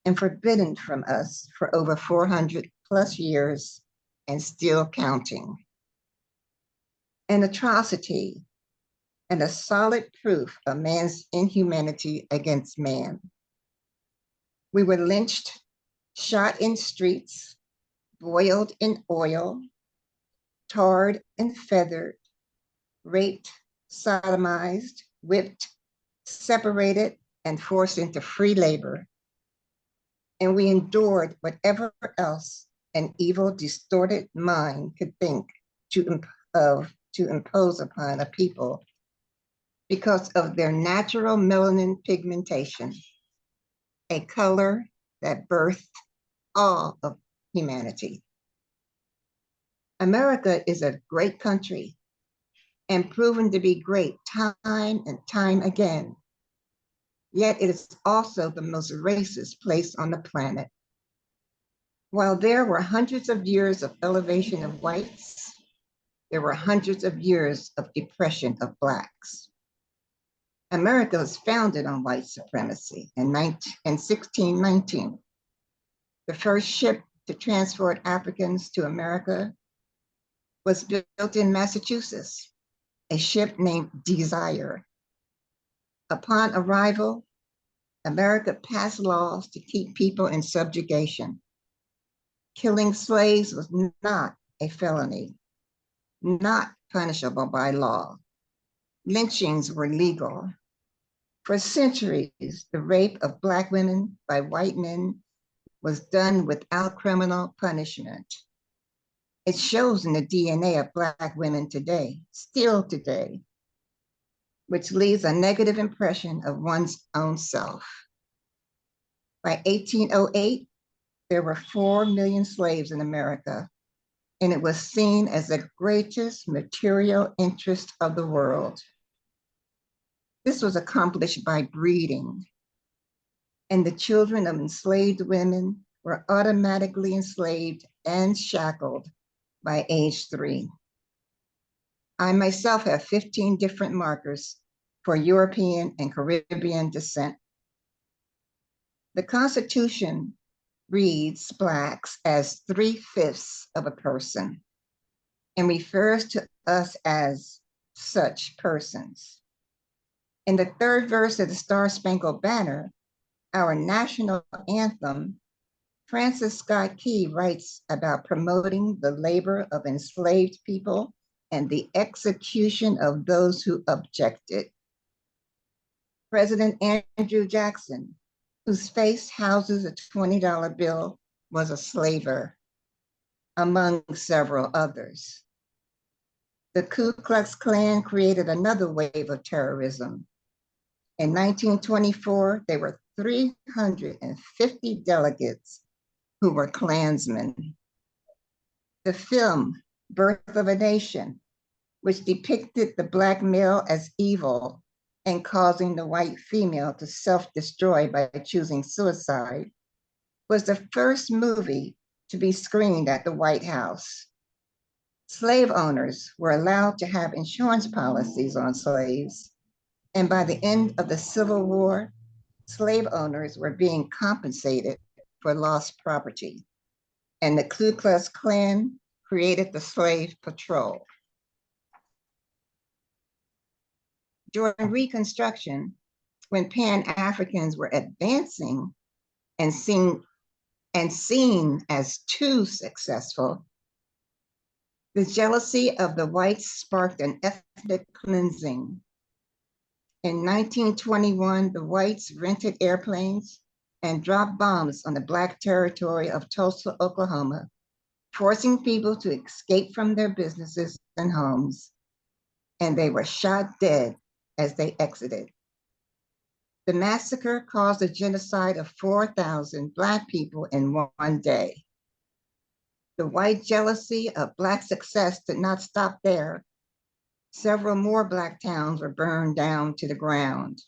and forbidden from us for over 400 plus years and still counting. An atrocity and a solid proof of man's inhumanity against man. We were lynched, shot in streets, boiled in oil, tarred and feathered, raped, sodomized, whipped, separated, and forced into free labor. And we endured whatever else an evil, distorted mind could think to impose upon a people because of their natural melanin pigmentation, a color that birthed all of humanity. America is a great country and proven to be great time and time again. Yet it is also the most racist place on the planet. While there were hundreds of years of elevation of whites, there were hundreds of years of depression of Blacks. America was founded on white supremacy in 1619. The first ship to transport Africans to America was built in Massachusetts, a ship named Desire. Upon arrival, America passed laws to keep people in subjugation. Killing slaves was not a felony, not punishable by law. Lynchings were legal. For centuries, the rape of Black women by white men was done without criminal punishment. It shows in the DNA of Black women today, still today, which leaves a negative impression of one's own self. By 1808, there were 4 million slaves in America, and it was seen as the greatest material interest of the world. This was accomplished by breeding, and the children of enslaved women were automatically enslaved and shackled by age 3. I myself have 15 different markers for European and Caribbean descent. The Constitution reads Blacks as 3/5 of a person and refers to us as such persons. In the 3rd verse of the Star-Spangled Banner, our national anthem, Francis Scott Key writes about promoting the labor of enslaved people and the execution of those who objected. President Andrew Jackson, whose face houses a $20 bill, was a slaver, among several others. The Ku Klux Klan created another wave of terrorism. In 1924, there were 350 delegates who were Klansmen. The film, Birth of a Nation, which depicted the Black male as evil and causing the white female to self-destroy by choosing suicide, was the first movie to be screened at the White House. Slave owners were allowed to have insurance policies on slaves, and by the end of the Civil War, slave owners were being compensated for lost property, and the Ku Klux Klan created the Slave Patrol. During Reconstruction, when Pan-Africans were advancing and seen as too successful, the jealousy of the whites sparked an ethnic cleansing. In 1921, the whites rented airplanes and dropped bombs on the Black territory of Tulsa, Oklahoma, forcing people to escape from their businesses and homes, and they were shot dead as they exited. The massacre caused a genocide of 4,000 Black people in one day. The white jealousy of Black success did not stop there. Several more Black towns were burned down to the ground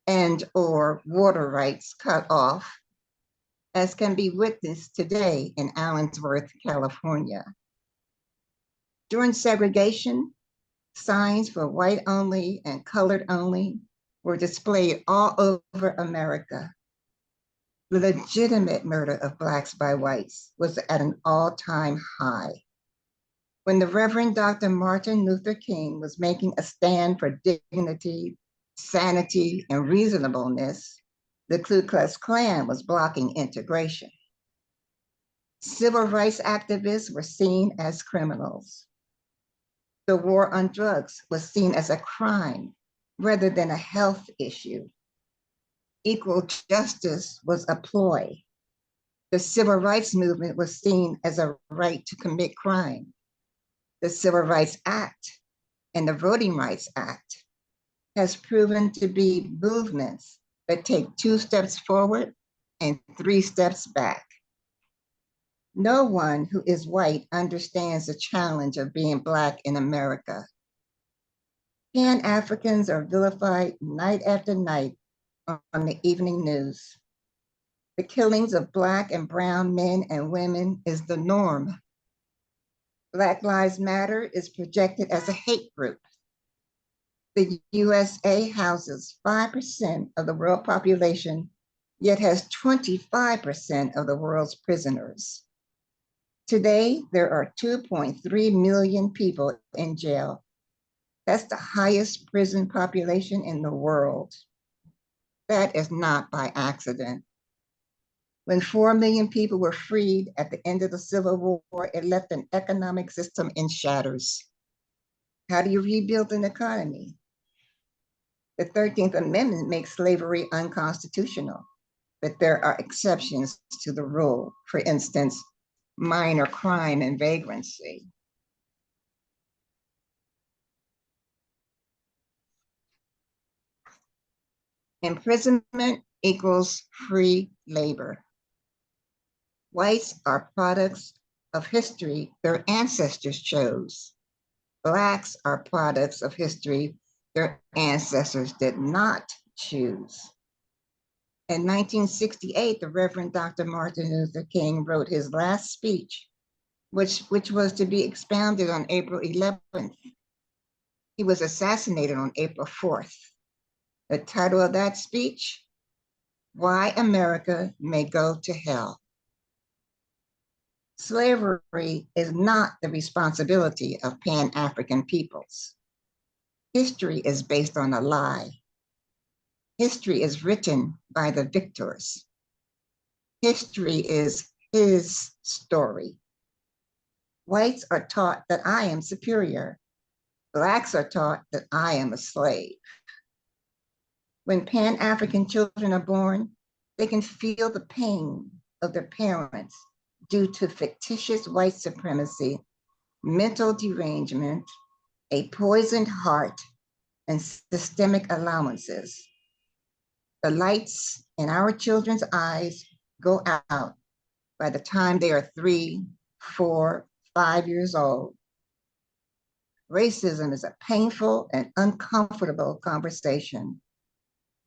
and/or water rights cut off, as can be witnessed today in Allensworth, California. During segregation, signs for white only and colored only were displayed all over America. The legitimate murder of Blacks by whites was at an all-time high. When the Reverend Dr. Martin Luther King was making a stand for dignity, sanity, and reasonableness, the Ku Klux Klan was blocking integration. Civil rights activists were seen as criminals. The war on drugs was seen as a crime rather than a health issue. Equal justice was a ploy. The civil rights movement was seen as a right to commit crime. The Civil Rights Act and the Voting Rights Act has proven to be movements that take 2 steps forward and 3 steps back. No one who is white understands the challenge of being Black in America. Pan-Africans are vilified night after night on the evening news. The killings of Black and brown men and women is the norm. Black Lives Matter is projected as a hate group. The USA houses 5% of the world population, yet has 25% of the world's prisoners. Today, there are 2.3 million people in jail. That's the highest prison population in the world. That is not by accident. When 4 million people were freed at the end of the Civil War, it left an economic system in shatters. How do you rebuild an economy? The 13th Amendment makes slavery unconstitutional, but there are exceptions to the rule. For instance, minor crime and vagrancy. Imprisonment equals free labor. Whites are products of history their ancestors chose. Blacks are products of history their ancestors did not choose. In 1968, the Reverend Dr. Martin Luther King wrote his last speech, which was to be expounded on April 11th. He was assassinated on April 4th. The title of that speech, Why America May Go to Hell. Slavery is not the responsibility of Pan-African peoples. History is based on a lie. History is written by the victors. History is his story. Whites are taught that I am superior. Blacks are taught that I am a slave. When Pan-African children are born, they can feel the pain of their parents due to fictitious white supremacy, mental derangement, a poisoned heart, and systemic allowances. The lights in our children's eyes go out by the time they are 3, 4, 5 years old. Racism is a painful and uncomfortable conversation.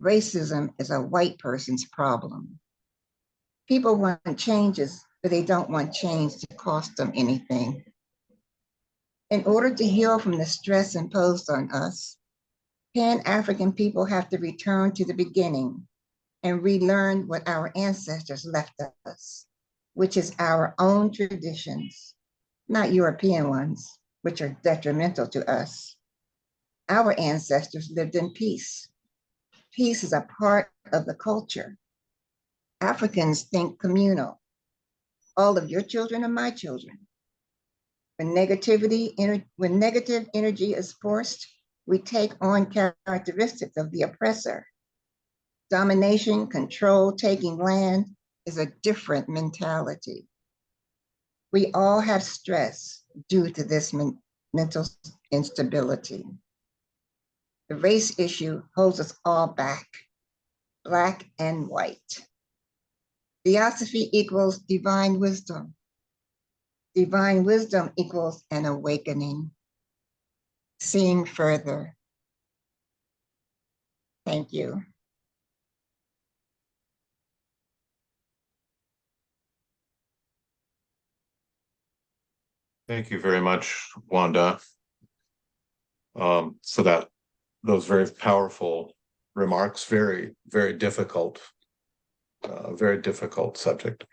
Racism is a white person's problem. People want changes, but they don't want change to cost them anything. In order to heal from the stress imposed on us, Pan-African people have to return to the beginning and relearn what our ancestors left us, which is our own traditions, not European ones, which are detrimental to us. Our ancestors lived in peace. Peace is a part of the culture. Africans think communal. All of your children are my children. When negative energy is forced, we take on characteristics of the oppressor. Domination, control, taking land is a different mentality. We all have stress due to this mental instability. The race issue holds us all back, Black and white. Theosophy equals divine wisdom. Divine wisdom equals an awakening, seeing further. Thank you. Thank you very much, Wanda, for those very powerful remarks. Very, very difficult subject.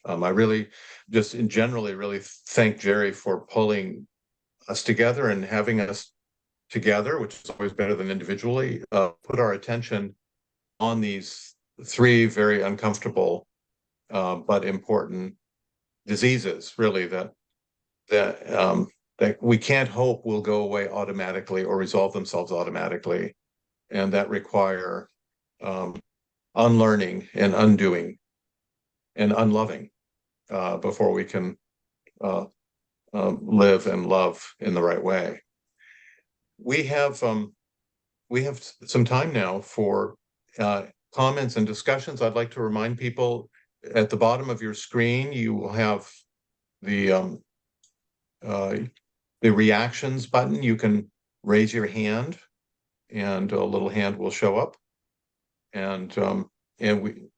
I really just in generally really thank Jerry for pulling us together and having us together, which is always better than individually, put our attention on these three very uncomfortable but important diseases, really, that we can't hope will go away automatically or resolve themselves automatically, and that require unlearning and undoing and unloving before we can live and love in the right way. We have some time now for comments and discussions. I'd like to remind people at the bottom of your screen, you will have the reactions button. You can raise your hand, and a little hand will show up, and then you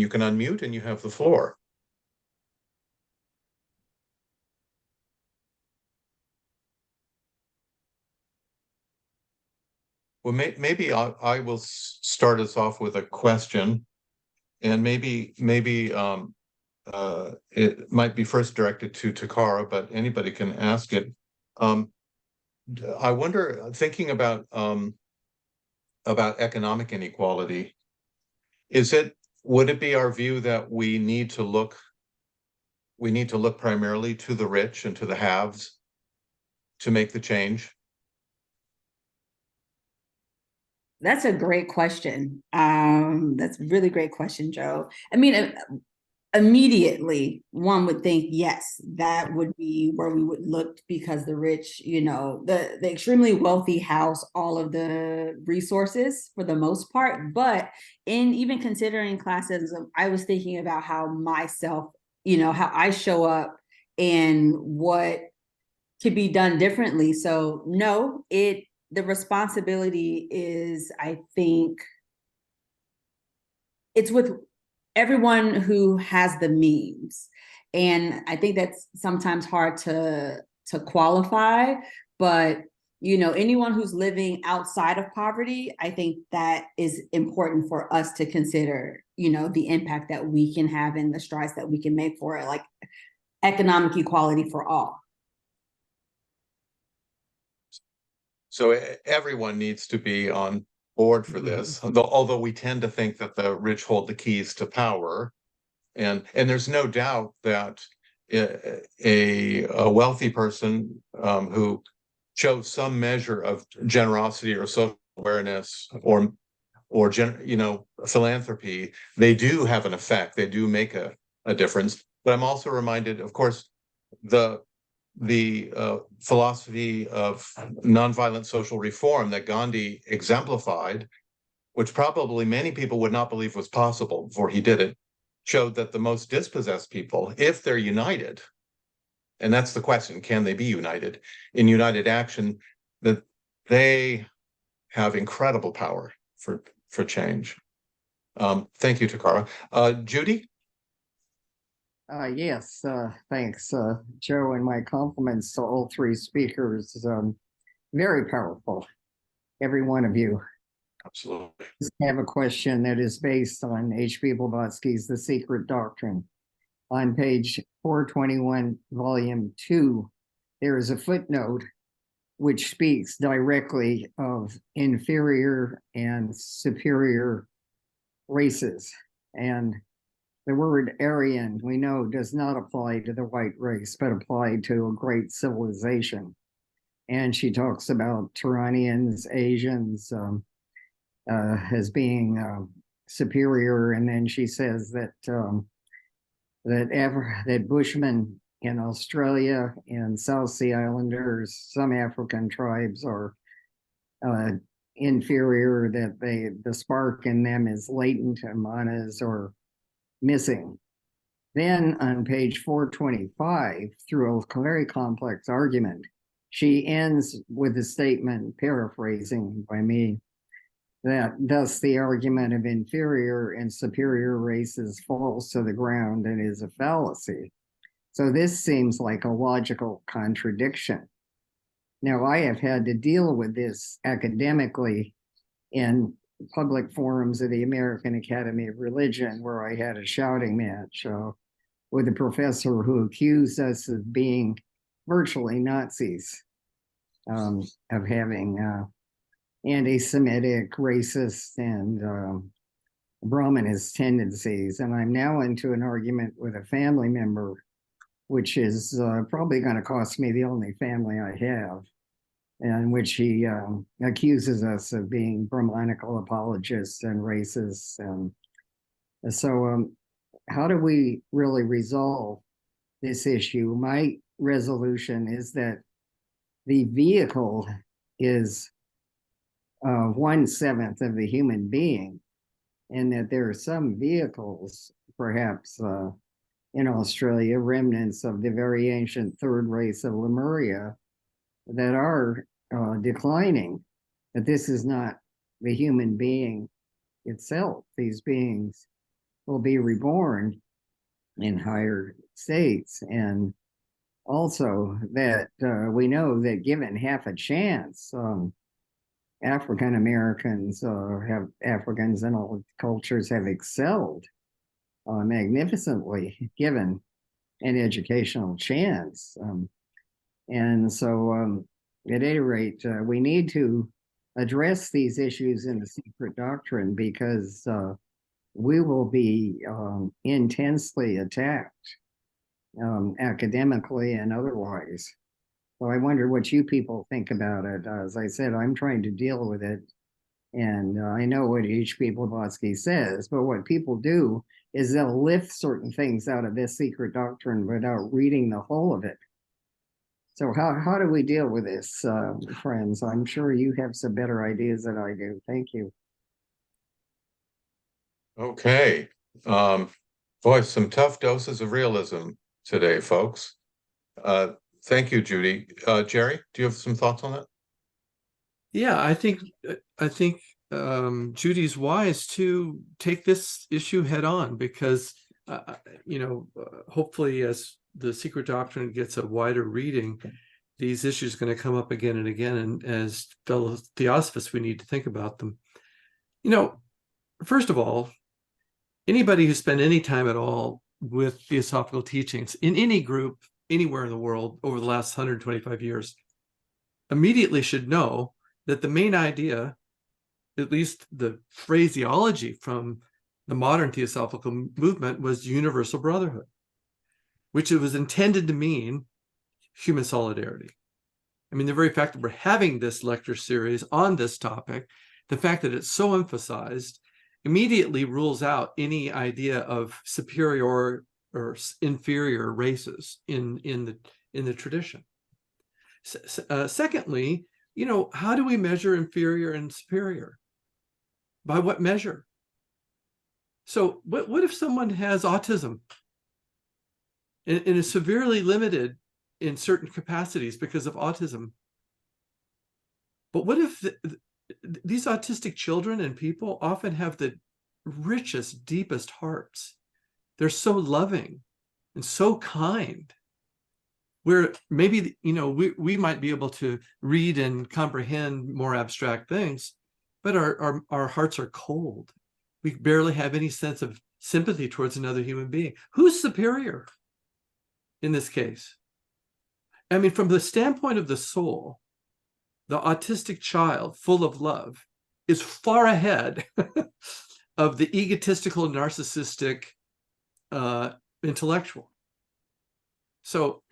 can unmute, and you have the floor. Well, maybe I will start us off with a question, and maybe it might be first directed to Takara, but anybody can ask it. I wonder, thinking about economic inequality, would it be our view that we need to look primarily to the rich and to the haves to make the change? That's a great question. That's a really great question, Joe. I mean, immediately one would think, yes, that would be where we would look, because the rich, the extremely wealthy house all of the resources for the most part. But in even considering classism, I was thinking about how myself, how I show up and what could be done differently. So no, the responsibility is, I think, it's with everyone who has the means. And I think that's sometimes hard to qualify, but anyone who's living outside of poverty, I think that is important for us to consider, the impact that we can have and the strides that we can make for like economic equality for all. So everyone needs to be on board for this, although we tend to think that the rich hold the keys to power. And there's no doubt that a wealthy person who shows some measure of generosity or social awareness or philanthropy, they do have an effect. They do make a difference. But I'm also reminded, of course, the philosophy of nonviolent social reform that Gandhi exemplified, which probably many people would not believe was possible before he did it, showed that the most dispossessed people, if they're united, and that's the question, can they be united in united action, that they have incredible power for change. Thank you, Takara. Judy? Yes, thanks, Joe, and my compliments to all three speakers. Very powerful, every one of you. Absolutely. I have a question that is based on H.P. Blavatsky's The Secret Doctrine. On page 421, volume 2, there is a footnote which speaks directly of inferior and superior races. And the word Aryan, we know, does not apply to the white race, but applied to a great civilization. And she talks about Turanians, Asians as being superior. And then she says that that Bushmen in Australia and South Sea Islanders, some African tribes are inferior, that the spark in them is latent and manas are missing. Then on page 425, through a very complex argument, she ends with a statement, paraphrasing by me, that thus the argument of inferior and superior races falls to the ground and is a fallacy. So this seems like a logical contradiction. Now, I have had to deal with this academically in public forums of the American Academy of Religion, where I had a shouting match with a professor who accused us of being virtually Nazis, of having anti-Semitic, racist, and Brahminist tendencies. And I'm now into an argument with a family member, which is probably going to cost me the only family I have, in which he accuses us of being Brahmanical apologists and racists. And so how do we really resolve this issue? My resolution is that the vehicle is 1/7 of the human being, and that there are some vehicles, perhaps in Australia, remnants of the very ancient third race of Lemuria, that are declining, that this is not the human being itself. These beings will be reborn in higher states. And also that we know that given half a chance, African Americans Africans in all cultures have excelled magnificently given an educational chance. And so at any rate, we need to address these issues in the secret doctrine, because we will be intensely attacked academically and otherwise. So I wonder what you people think about it. As I said, I'm trying to deal with it. And I know what H.P. Blavatsky says, but what people do is they'll lift certain things out of this secret doctrine without reading the whole of it. So how do we deal with this, friends? I'm sure you have some better ideas than I do. Thank you. Okay. Boy, some tough doses of realism today, folks. Thank you, Judy. Jerry, do you have some thoughts on that? Yeah, I think Judy's wise to take this issue head on, because hopefully as the secret doctrine gets a wider reading, these issues are going to come up again and again, and as fellow theosophists, we need to think about them. First of all, anybody who spent any time at all with theosophical teachings in any group anywhere in the world over the last 125 years immediately should know that the main idea, at least the phraseology from the modern theosophical movement, was universal brotherhood, which it was intended to mean human solidarity. I mean, the very fact that we're having this lecture series on this topic, the fact that it's so emphasized, immediately rules out any idea of superior or inferior races in the tradition. Secondly, how do we measure inferior and superior? By what measure? So what if someone has autism and is severely limited in certain capacities because of autism? But what if these autistic children and people often have the richest, deepest hearts? They're so loving and so kind, where maybe, we might be able to read and comprehend more abstract things, but our hearts are cold. We barely have any sense of sympathy towards another human being. Who's superior in this case? I mean, from the standpoint of the soul, the autistic child full of love is far ahead of the egotistical, narcissistic intellectual. So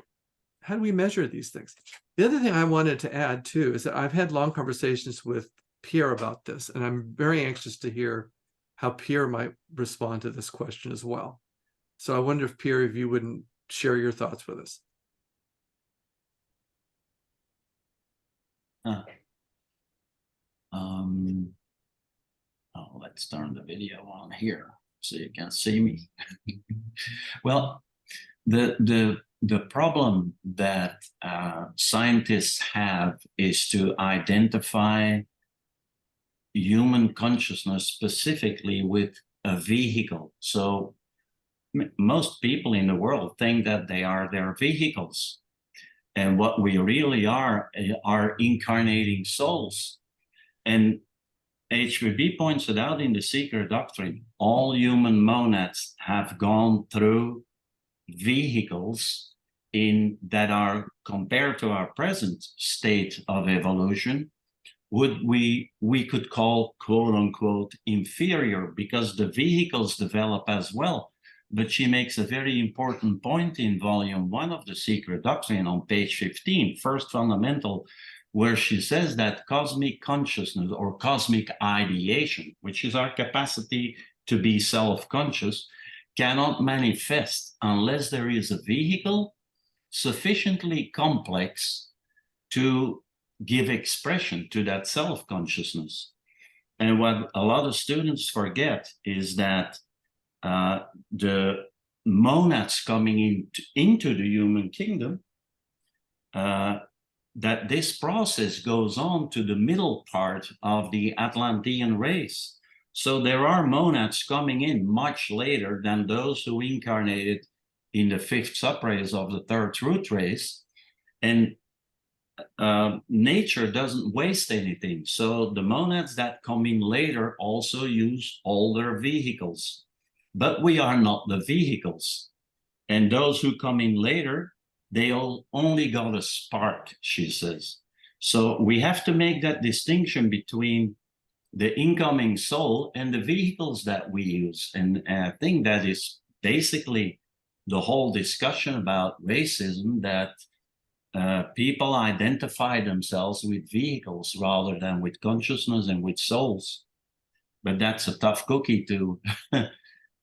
how do we measure these things? The other thing I wanted to add too is that I've had long conversations with Pierre about this, and I'm very anxious to hear how Pierre might respond to this question as well. So I wonder if Pierre, if you wouldn't share your thoughts with us. Let's turn the video on here so you can see me. Well, the problem that scientists have is to identify human consciousness specifically with a vehicle. So most people in the world think that they are their vehicles. And what we really are incarnating souls. And HVB points it out in the Secret Doctrine. All human monads have gone through vehicles that are, compared to our present state of evolution, we could call, quote unquote, inferior, because the vehicles develop as well. But she makes a very important point in volume 1 of the Secret Doctrine on page 15, first fundamental, where she says that cosmic consciousness or cosmic ideation, which is our capacity to be self-conscious, cannot manifest unless there is a vehicle sufficiently complex to give expression to that self-consciousness. And what a lot of students forget is that the monads coming into the human kingdom, that this process goes on to the middle part of the Atlantean race. So there are monads coming in much later than those who incarnated in the 5th subrace of the 3rd root race. And nature doesn't waste anything. So the monads that come in later also use older vehicles. But we are not the vehicles. And those who come in later, they only got a spark, she says. So we have to make that distinction between the incoming soul and the vehicles that we use. And I think that is basically the whole discussion about racism, that people identify themselves with vehicles rather than with consciousness and with souls. But that's a tough cookie to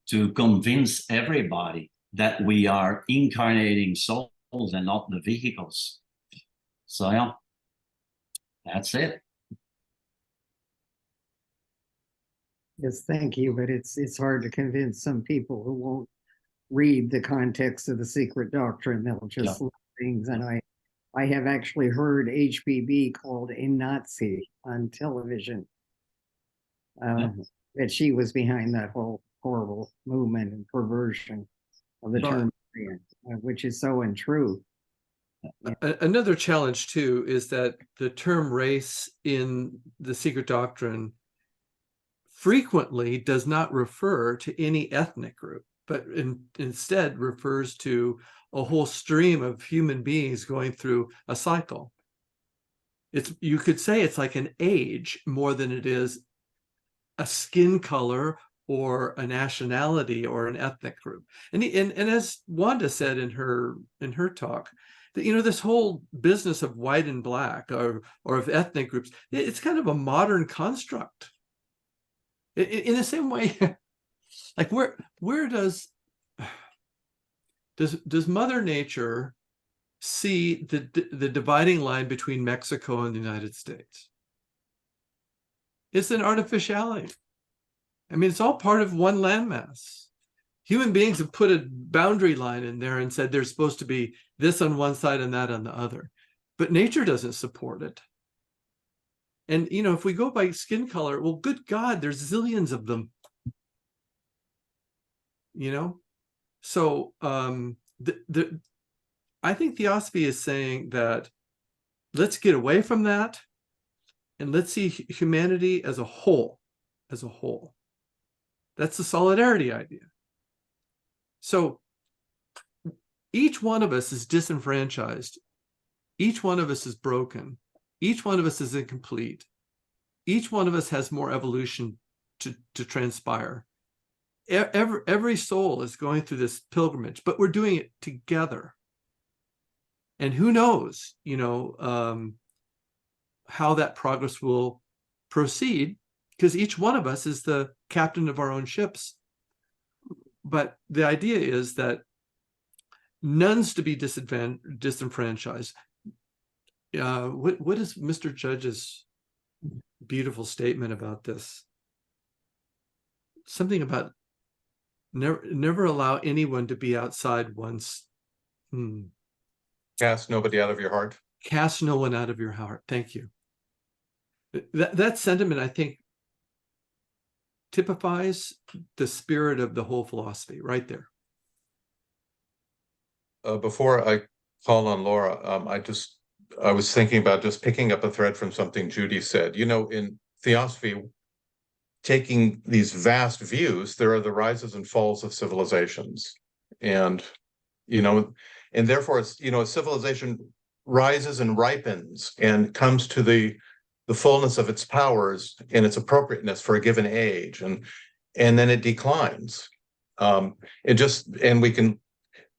to convince everybody that we are incarnating souls and not the vehicles. So yeah, that's it. Yes, thank you, but it's hard to convince some people who won't read the context of the Secret Doctrine. They'll just look at things, and I have actually heard HBB called a Nazi on television. That she was behind that whole horrible movement and perversion of the term, which is so untrue. Another challenge too is that the term race in the Secret Doctrine frequently does not refer to any ethnic group, but instead refers to a whole stream of human beings going through a cycle. You could say it's like an age more than it is a skin color or a nationality or an ethnic group. And as Wanda said in her talk, that, you know, this whole business of white and black or of ethnic groups, it's kind of a modern construct. In the same way, like where does Mother Nature see the dividing line between Mexico and the United States? It's an artificiality. I mean, it's all part of one landmass. Human beings have put a boundary line in there and said there's supposed to be this on one side and that on the other. But nature doesn't support it. And, you know, if we go by skin color, well, good God, there's zillions of them. You know? So I think Theosophy is saying that let's get away from that and let's see humanity as a whole, as a whole. That's the solidarity idea. So each one of us is disenfranchised. Each one of us is broken. Each one of us is incomplete. Each one of us has more evolution to transpire. Every soul is going through this pilgrimage, but we're doing it together. And who knows, you know, how that progress will proceed, because each one of us is the captain of our own ships. But the idea is that none's to be disenfranchised. What is Mr. Judge's beautiful statement about this? Something about never allow anyone to be outside one's. Cast nobody out of your heart. Cast no one out of your heart. Thank you. That sentiment, I think, typifies the spirit of the whole philosophy right there. before I call on Laura, I was thinking about just picking up a thread from something Judy said. You know, in Theosophy, taking these vast views, there are the rises and falls of civilizations. And, you know, and therefore, it's, you know, a civilization rises and ripens and comes to the fullness of its powers and its appropriateness for a given age. And then it declines. And we can,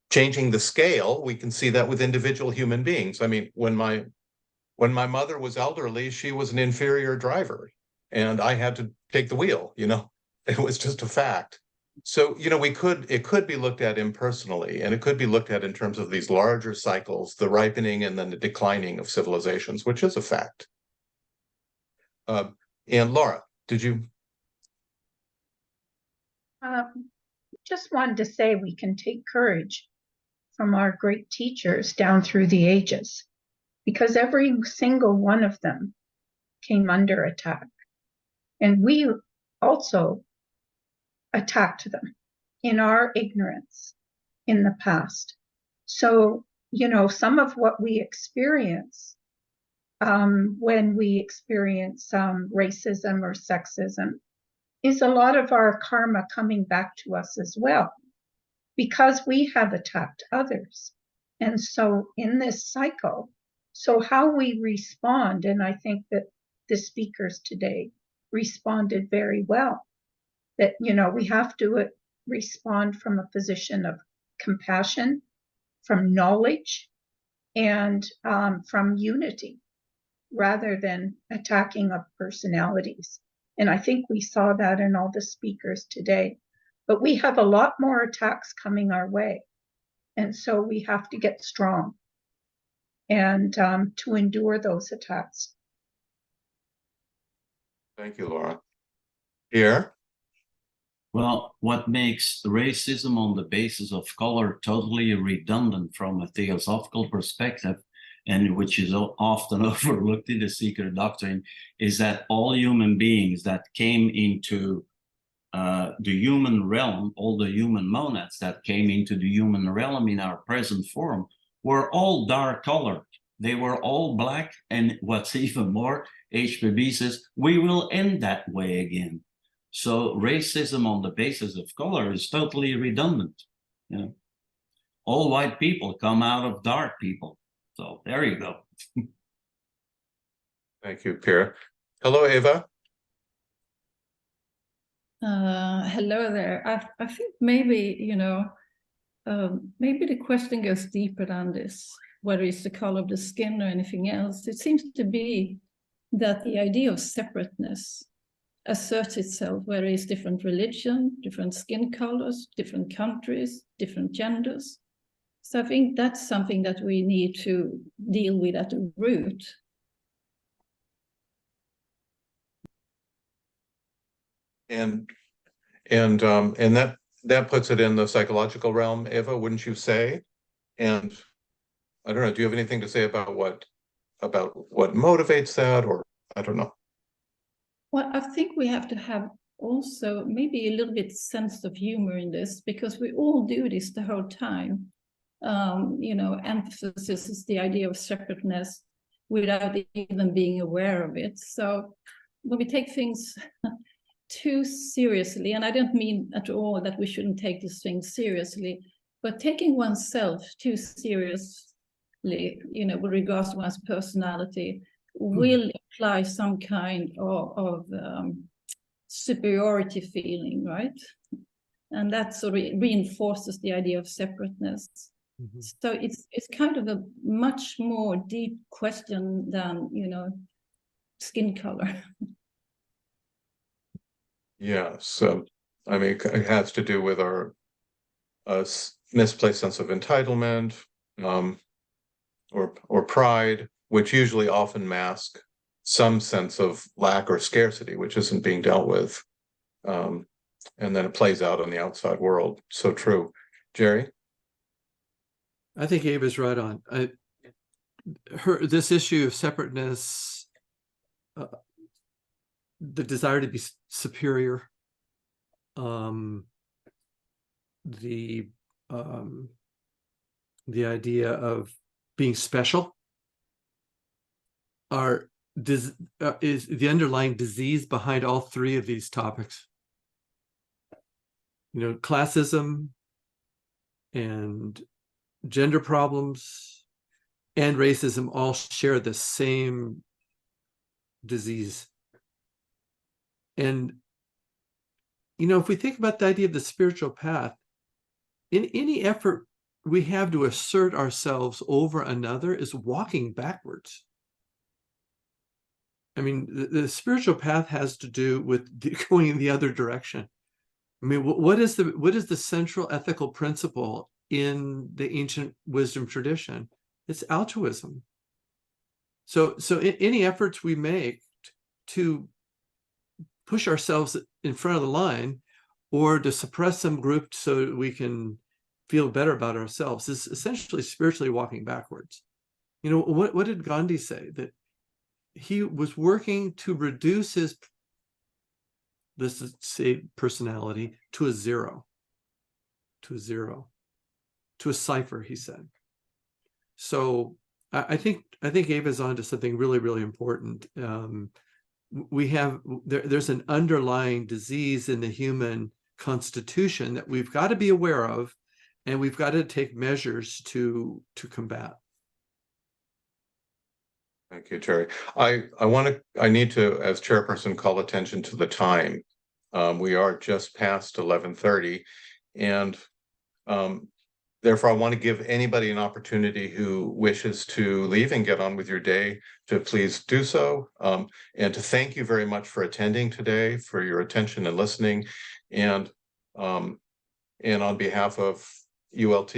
changing the scale, we can see that with individual human beings. I mean, when my mother was elderly, she was an inferior driver, and I had to take the wheel, you know. It was just a fact. So, you know, it could be looked at impersonally, and it could be looked at in terms of these larger cycles, the ripening and then the declining of civilizations, which is a fact. And Laura, did you? Just wanted to say we can take courage from our great teachers down through the ages, because every single one of them came under attack. And we also attacked them in our ignorance in the past. So, you know, some of what we experience when we experience racism or sexism is a lot of our karma coming back to us as well, because we have attacked others. And so in this cycle, so how we respond, and I think that the speakers today responded very well, that, you know, we have to respond from a position of compassion, from knowledge, and from unity, rather than attacking of personalities. And I think we saw that in all the speakers today. But we have a lot more attacks coming our way. And so we have to get strong and to endure those attacks. Thank you, Laura. Pierre? Well, what makes racism on the basis of color totally redundant from a theosophical perspective, and which is often overlooked in the secret doctrine, is that all human beings that came into the human realm, all the human monads that came into the human realm in our present form, were all dark colored. They were all black, and what's even more, HPB says, we will end that way again. So racism on the basis of color is totally redundant. You know, all white people come out of dark people. So there you go. Thank you, Pierre. Hello, Eva. Hello there. I think maybe, you know, maybe the question goes deeper than this, whether it's the color of the skin or anything else. It seems to be that the idea of separateness asserts itself, whether it's different religion, different skin colors, different countries, different genders. So I think that's something that we need to deal with at the root. And that puts it in the psychological realm, Eva, wouldn't you say? And I don't know, do you have anything to say about what motivates that, or I don't know? Well, I think we have to have also maybe a little bit sense of humor in this, because we all do this the whole time. You know, emphasis is the idea of separateness without even being aware of it. So when we take things too seriously, and I don't mean at all that we shouldn't take these things seriously, but taking oneself too seriously, you know, with regards to one's personality, will imply some kind of superiority feeling, right? And that sort of reinforces the idea of separateness. Mm-hmm. So it's kind of a much more deep question than, you know, skin color. Yeah, so I mean, it has to do with our misplaced sense of entitlement, or pride, which usually often mask some sense of lack or scarcity, which isn't being dealt with. And then it plays out on the outside world. So true. Jerry? I think Eva's right on. This issue of separateness, the desire to be superior, the the idea of being special, is the underlying disease behind all three of these topics. You know, classism and gender problems and racism all share the same disease. And, you know, if we think about the idea of the spiritual path, in any effort we have to assert ourselves over another is walking backwards. I mean, the spiritual path has to do with going in the other direction. I mean, what is the central ethical principle in the ancient wisdom tradition? It's altruism. So any efforts we make to push ourselves in front of the line or to suppress some group so we can feel better about ourselves is essentially spiritually walking backwards. You know, what did Gandhi say? That he was working to reduce his, let's say, personality to a zero, to a cipher, he said. So I think Ava's onto something really, really important. There's an underlying disease in the human constitution that we've got to be aware of, and we've got to take measures to combat. Thank you, Terry. I need to, as chairperson, call attention to the time. We are just past 11:30, and therefore I want to give anybody an opportunity who wishes to leave and get on with your day to please do so. And to thank you very much for attending today, for your attention and listening, and on behalf of ULT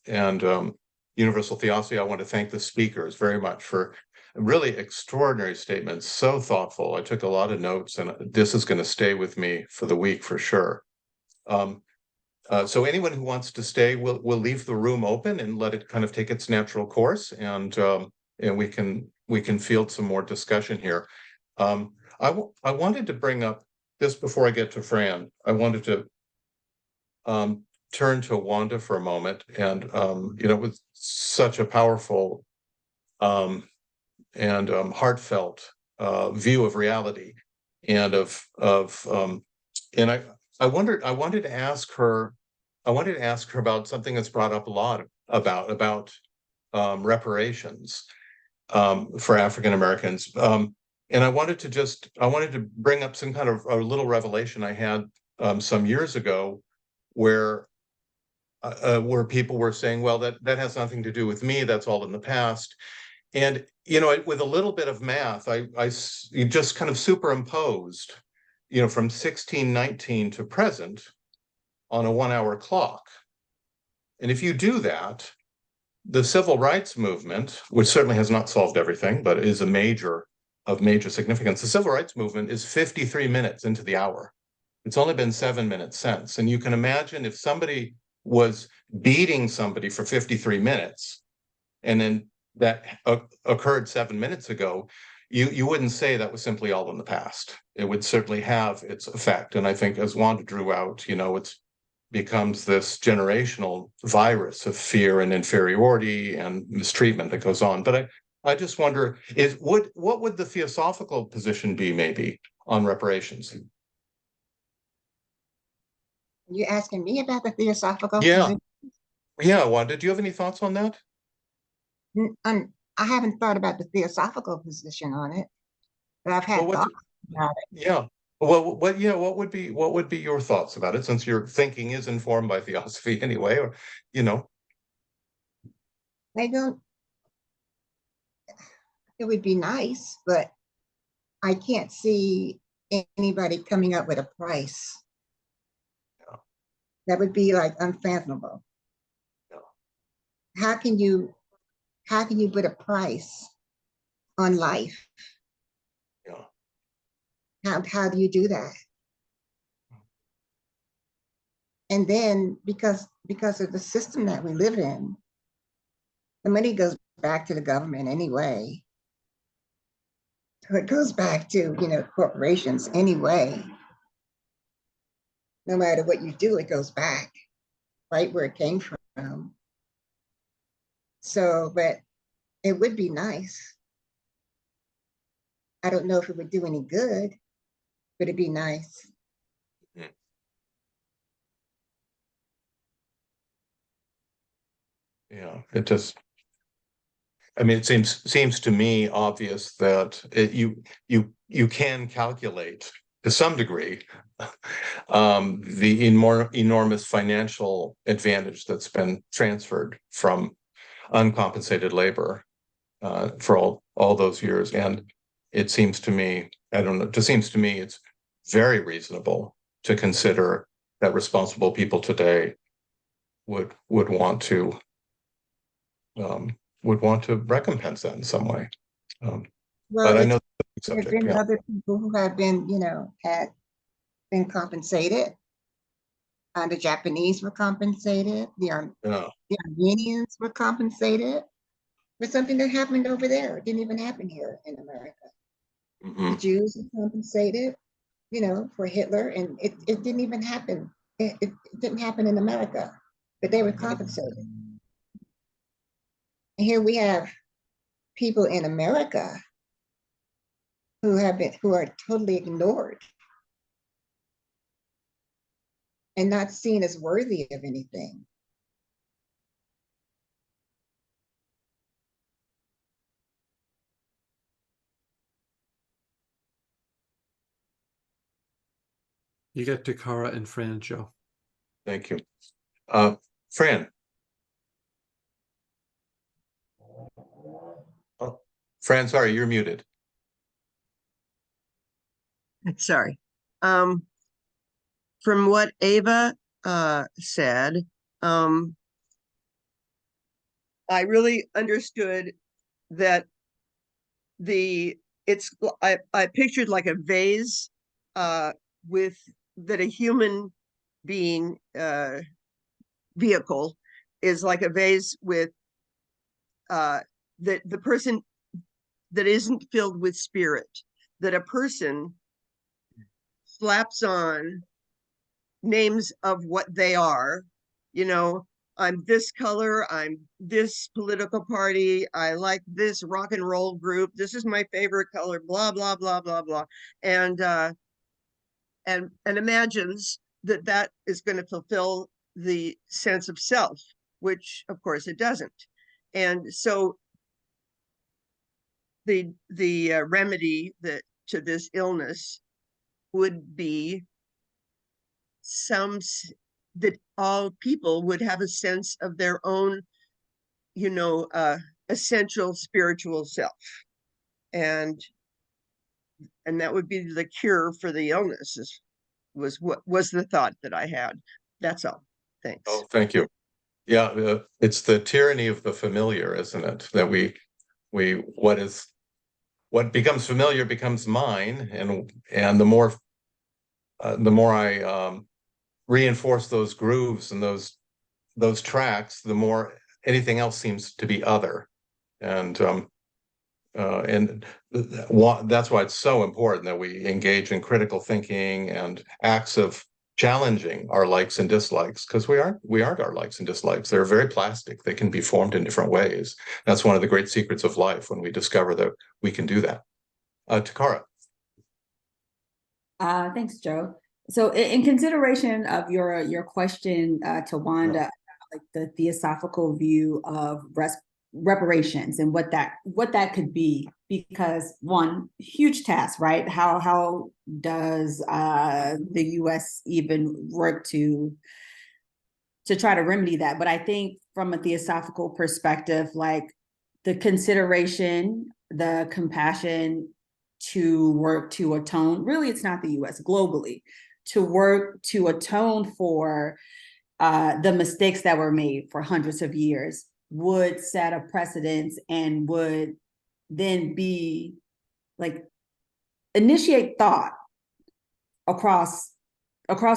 and Universal Theosophy, I want to thank the speakers very much for really extraordinary statements, so thoughtful. I took a lot of notes, and this is going to stay with me for the week for sure. So anyone who wants to stay, we'll leave the room open and let it kind of take its natural course, and we can field some more discussion here. I wanted to bring up, just before I get to Fran, I wanted to turn to Wanda for a moment, and you know, with such a powerful and heartfelt view of reality, and and I wanted to ask her about something that's brought up a lot about reparations for African Americans. And I wanted to bring up some kind of a little revelation I had some years ago, where people were saying, well, that has nothing to do with me, that's all in the past. And, you know, with a little bit of math, I just kind of superimposed, you know, from 1619 to present on a 1-hour clock. And if you do that, the civil rights movement, which certainly has not solved everything, but is of major significance, the civil rights movement is 53 minutes into the hour. It's only been 7 minutes since. And you can imagine if somebody was beating somebody for 53 minutes, and then that occurred 7 minutes ago, you wouldn't say that was simply all in the past. It would certainly have its effect. And I think, as Wanda drew out, you know, it's becomes this generational virus of fear and inferiority and mistreatment that goes on. But I just wonder, what would the theosophical position be, maybe, on reparations? You asking me about the theosophical Yeah. position? Yeah, Wanda, do you have any thoughts on that? I haven't thought about the theosophical position on it, but I've had thoughts about it. Yeah. Well, what would be your thoughts about it, since your thinking is informed by Theosophy anyway, or, you know? I don't, it would be nice, but I can't see anybody coming up with a price. Yeah. That would be like unfathomable. Yeah. How can you put a price on life? Yeah. How do you do that? And then because of the system that we live in, the money goes back to the government anyway. So it goes back to, you know, corporations anyway. No matter what you do, it goes back right where it came from. So, but it would be nice. I don't know if it would do any good, but it'd be nice. Yeah, it just, I mean, it seems to me obvious that you can calculate to some degree the enormous financial advantage that's been transferred from uncompensated labor for all those years. And it seems to me, I don't know, it just seems to me it's very reasonable to consider that responsible people today would want to recompense that in some way. Well, But I know there's subject, been yeah. other people who have been, had been compensated. The Japanese were compensated. Yeah. The Armenians were compensated for something that happened over there. It didn't even happen here in America. The Mhm. Jews were compensated, for Hitler, and it didn't even happen. It didn't happen in America, but they were compensated. And here we have people in America who are totally ignored and not seen as worthy of anything. You get Takara and Fran, Joe. Thank you. Fran. Oh, Fran, sorry, you're muted. Sorry. From what Ava said, I really understood that I pictured like a vase with that a human being vehicle is like a vase with that the person that isn't filled with spirit, that a person slaps on names of what they are, I'm this color, I'm this political party, I like this rock and roll group, this is my favorite color, blah blah blah blah blah, and imagines that that is going to fulfill the sense of self, which of course it doesn't. And so the remedy to this illness would be that all people would have a sense of their own, essential spiritual self, and that would be the cure for the illness. Was what was the thought that I had. That's all. Thanks. Oh, thank you. Yeah, it's the tyranny of the familiar, isn't it? That what becomes familiar becomes mine, and the more I reinforce those grooves and those tracks, the more anything else seems to be other. And that's why it's so important that we engage in critical thinking and acts of challenging our likes and dislikes, because we aren't our likes and dislikes. They're very plastic. They can be formed in different ways. That's one of the great secrets of life, when we discover that we can do that. Takara. Thanks, Joe. So in consideration of your question to Wanda, like the theosophical view of reparations and what that could be, because one, huge task, right? How does the US even work to try to remedy that? But I think from a theosophical perspective, like the consideration, the compassion to work to atone, really it's not the US, globally, to work to atone for the mistakes that were made for hundreds of years, would set a precedence and would then be like initiate thought across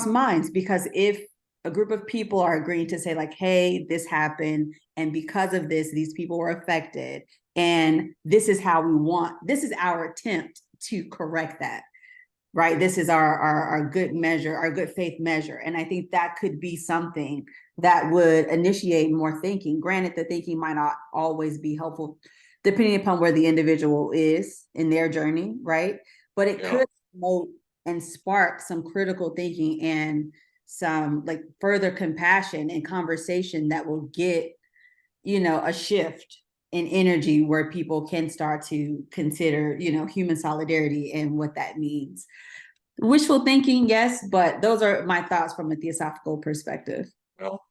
minds. Because if a group of people are agreeing to say like, hey, this happened, and because of this, these people were affected, and this is how this is our attempt to correct that, right? This is our good measure, our good faith measure. And I think that could be something that would initiate more thinking. Granted, the thinking might not always be helpful, depending upon where the individual is in their journey, right? But it could promote and spark some critical thinking and some like further compassion and conversation that will get, you know, a shift in energy where people can start to consider, you know, human solidarity and what that means. Wishful thinking, yes, but those are my thoughts from a theosophical perspective. Well,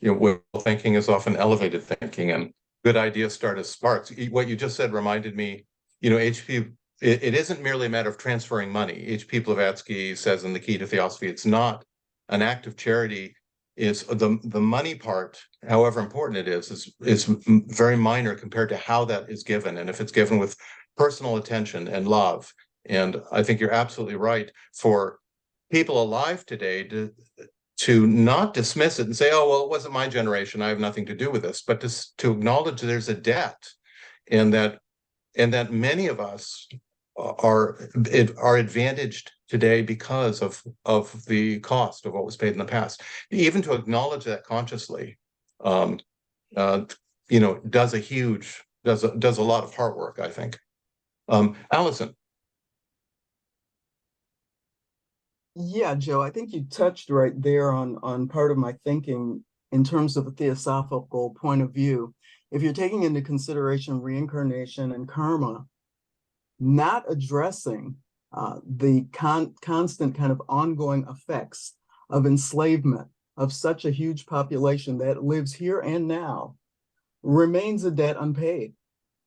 you know, wishful thinking is often elevated thinking, and good ideas start as sparks. What you just said reminded me, you know, it isn't merely a matter of transferring money. H.P. Blavatsky says in The Key to Theosophy, it's not an act of charity. Is the money part, however important it is very minor compared to how that is given, and if it's given with personal attention and love. And I think you're absolutely right. For people alive today to not dismiss it and say, oh, well, it wasn't my generation, I have nothing to do with this, but to acknowledge there's a debt, and that many of us are advantaged today because of the cost of what was paid in the past. Even to acknowledge that consciously, you know, does a lot of hard work, I think. Allison. Yeah, Joe, I think you touched right there on part of my thinking in terms of a theosophical point of view. If you're taking into consideration reincarnation and karma, not addressing the constant kind of ongoing effects of enslavement of such a huge population that lives here and now remains a debt unpaid.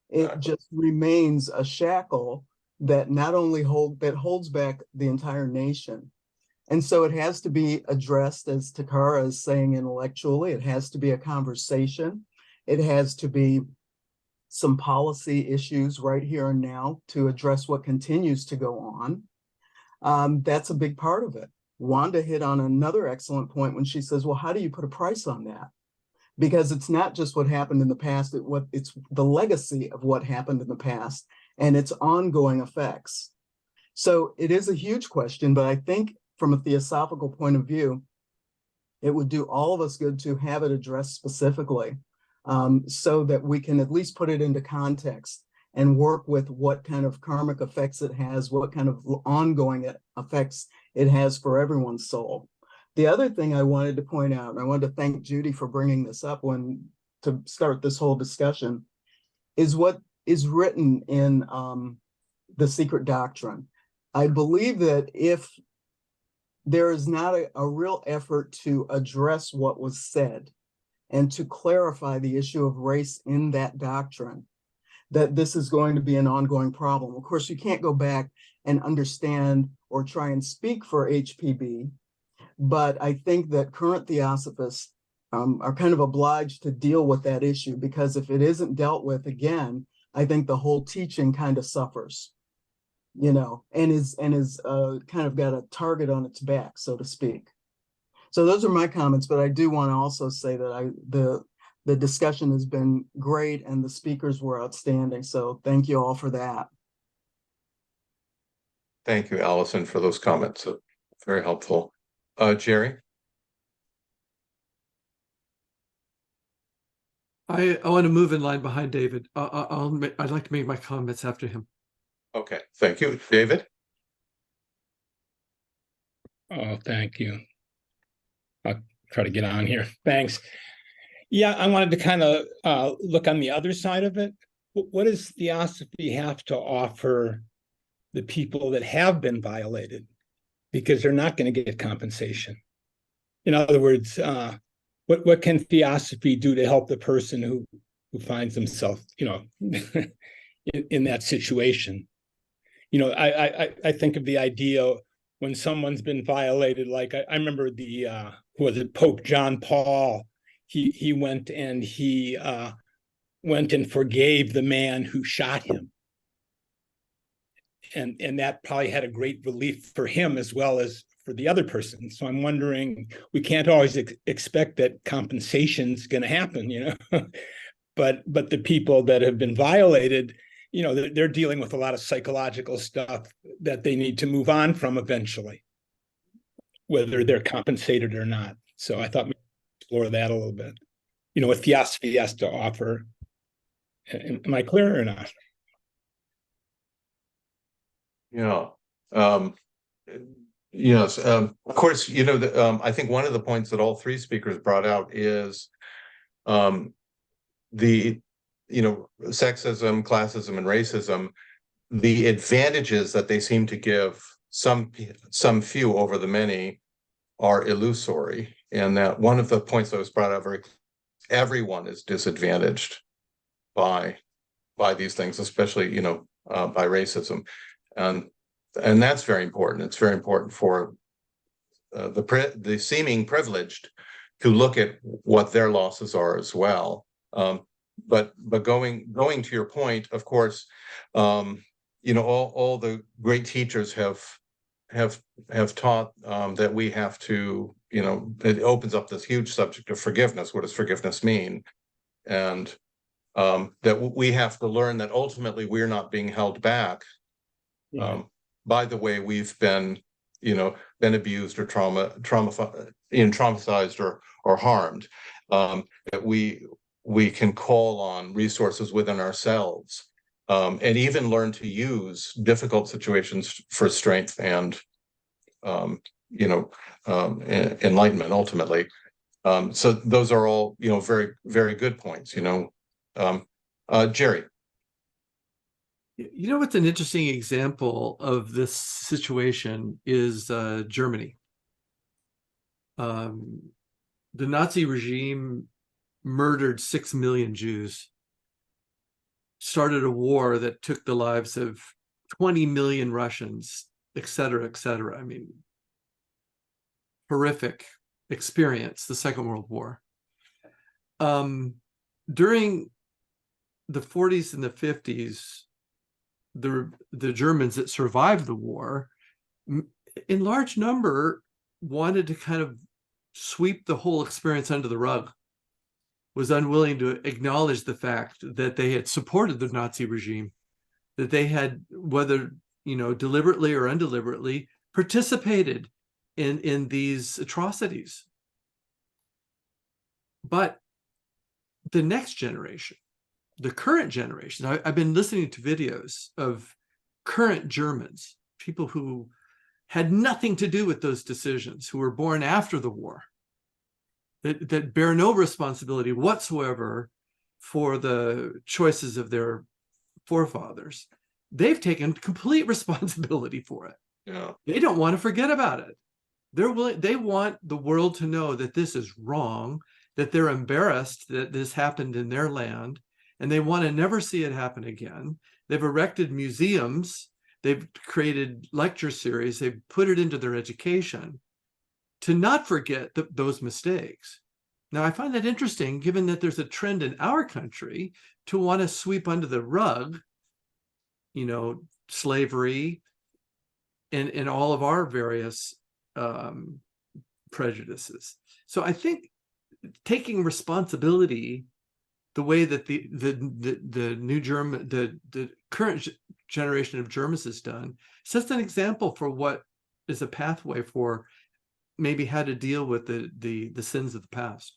It just remains a shackle that not only holds back the entire nation. And so it has to be addressed, as Takara is saying, intellectually. It has to be a conversation. It has to be some policy issues right here and now to address what continues to go on. That's a big part of it. Wanda hit on another excellent point when she says, well, how do you put a price on that? Because it's not just what happened in the past, it's the legacy of what happened in the past and its ongoing effects. So it is a huge question, but I think from a theosophical point of view, it would do all of us good to have it addressed specifically, so that we can at least put it into context and work with what kind of karmic effects it has, what kind of ongoing effects it has for everyone's soul. The other thing I wanted to point out, and I wanted to thank Judy for bringing this up to start this whole discussion, is what is written in The Secret Doctrine. I believe that if there is not a real effort to address what was said and to clarify the issue of race in that doctrine, that this is going to be an ongoing problem. Of course, you can't go back and understand or try and speak for HPB, but I think that current theosophists are kind of obliged to deal with that issue, because if it isn't dealt with again, I think the whole teaching kind of suffers, you know, and is kind of got a target on its back, so to speak. So those are my comments, but I do want to also say that the discussion has been great and the speakers were outstanding. So thank you all for that. Thank you, Allison, for those comments. Very helpful. Jerry? I want to move in line behind David. I'd like to make my comments after him. Okay, thank you. David? Oh, thank you. I'll try to get on here. Thanks. Yeah, I wanted to kind of look on the other side of it. What does Theosophy have to offer the people that have been violated? Because they're not going to get compensation. In other words, what can Theosophy do to help the person who finds himself, you know, in that situation? You know, I think of the idea when someone's been violated. Like I remember who was it, Pope John Paul? He went and forgave the man who shot him, and that probably had a great relief for him as well as for the other person. So I'm wondering, we can't always expect that compensation's going to happen, you know, but the people that have been violated, you know, they're dealing with a lot of psychological stuff that they need to move on from eventually, whether they're compensated or not. So I thought we'd explore that a little bit. You know, what Theosophy has to offer. Am I clear or not? Yeah. Yes. Of course, you know, I think one of the points that all three speakers brought out is the, you know, sexism, classism, and racism, the advantages that they seem to give some few over the many are illusory. And that one of the points that was brought out everyone is disadvantaged by these things, especially, you know, by racism. And that's very important. It's very important for the seeming privileged to look at what their losses are as well. But going to your point, of course, you know, all the great teachers have taught that we have to, you know, it opens up this huge subject of forgiveness. What does forgiveness mean? And that we have to learn that ultimately we're not being held back by the way we've been, you know, been abused or traumatized or harmed. That we can call on resources within ourselves, and even learn to use difficult situations for strength and, you know, enlightenment ultimately. So those are all, you know, very, very good points, you know. Jerry. You know what's an interesting example of this situation is Germany. The Nazi regime murdered 6 million Jews, started a war that took the lives of 20 million Russians, et cetera, et cetera. I mean, horrific experience, the Second World War. During the 40s and the 50s, the Germans that survived the war, in large number, wanted to kind of sweep the whole experience under the rug, was unwilling to acknowledge the fact that they had supported the Nazi regime, that they had, whether, you know, deliberately or undeliberately, participated in these atrocities. But the next generation, the current generation, I've been listening to videos of current Germans, people who had nothing to do with those decisions, who were born after the war, that bear no responsibility whatsoever for the choices of their forefathers. They've taken complete responsibility for it. Yeah. They don't want to forget about it. They want the world to know that this is wrong, that they're embarrassed that this happened in their land, and they want to never see it happen again. They've erected museums, they've created lecture series, they've put it into their education to not forget those mistakes. Now, I find that interesting, given that there's a trend in our country to want to sweep under the rug, you know, slavery and all of our various prejudices. So I think taking responsibility the way that the current generation of Germans has done sets an example for what is a pathway for maybe how to deal with the sins of the past.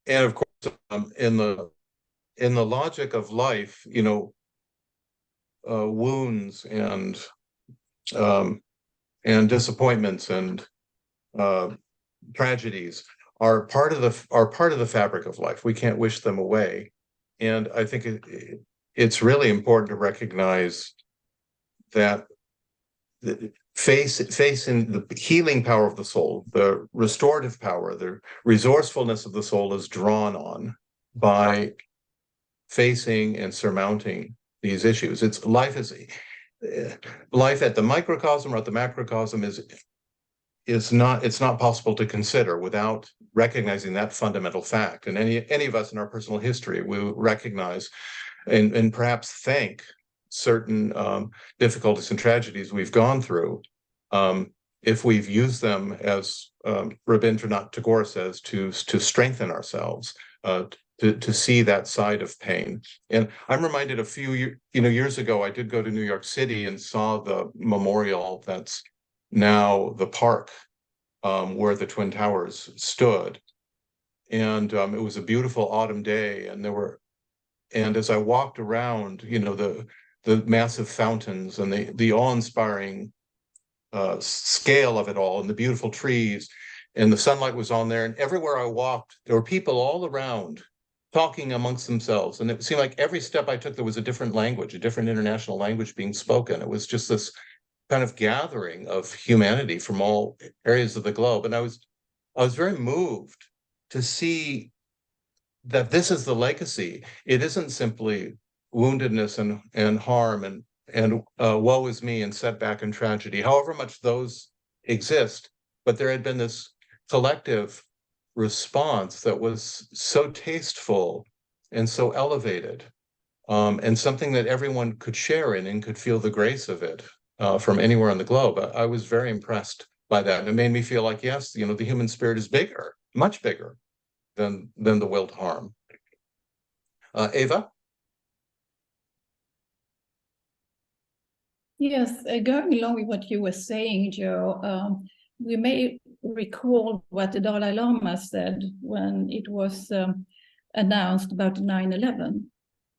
And of course, in the logic of life, you know, wounds and disappointments and tragedies are part of the fabric of life. We can't wish them away, and I think it's really important to recognize that facing the healing power of the soul, the restorative power, the resourcefulness of the soul is drawn on by facing and surmounting these issues. Life at the microcosm or at the macrocosm it's not possible to consider without recognizing that fundamental fact. And any of us in our personal history, we recognize and perhaps thank certain difficulties and tragedies we've gone through, if we've used them, as Rabindranath Tagore says, to strengthen ourselves, to see that side of pain. And I'm reminded a few years ago, I did go to New York City and saw the memorial that's now the park where the Twin Towers stood. And it was a beautiful autumn day, and as I walked around, the massive fountains and the awe-inspiring scale of it all, and the beautiful trees, and the sunlight was on there, and everywhere I walked, there were people all around talking amongst themselves, and it seemed like every step I took, there was a different language, a different international language being spoken. It was just this kind of gathering of humanity from all areas of the globe, and I was very moved to see that this is the legacy. It isn't simply woundedness and harm and woe is me and setback and tragedy, however much those exist. But there had been this collective response that was so tasteful and so elevated, and something that everyone could share in and could feel the grace of it from anywhere on the globe. I was very impressed by that. And it made me feel like, yes, the human spirit is bigger, much bigger than the will to harm. Ava? Yes, going along with what you were saying, Joe, we may recall what the Dalai Lama said when it was announced about 9/11.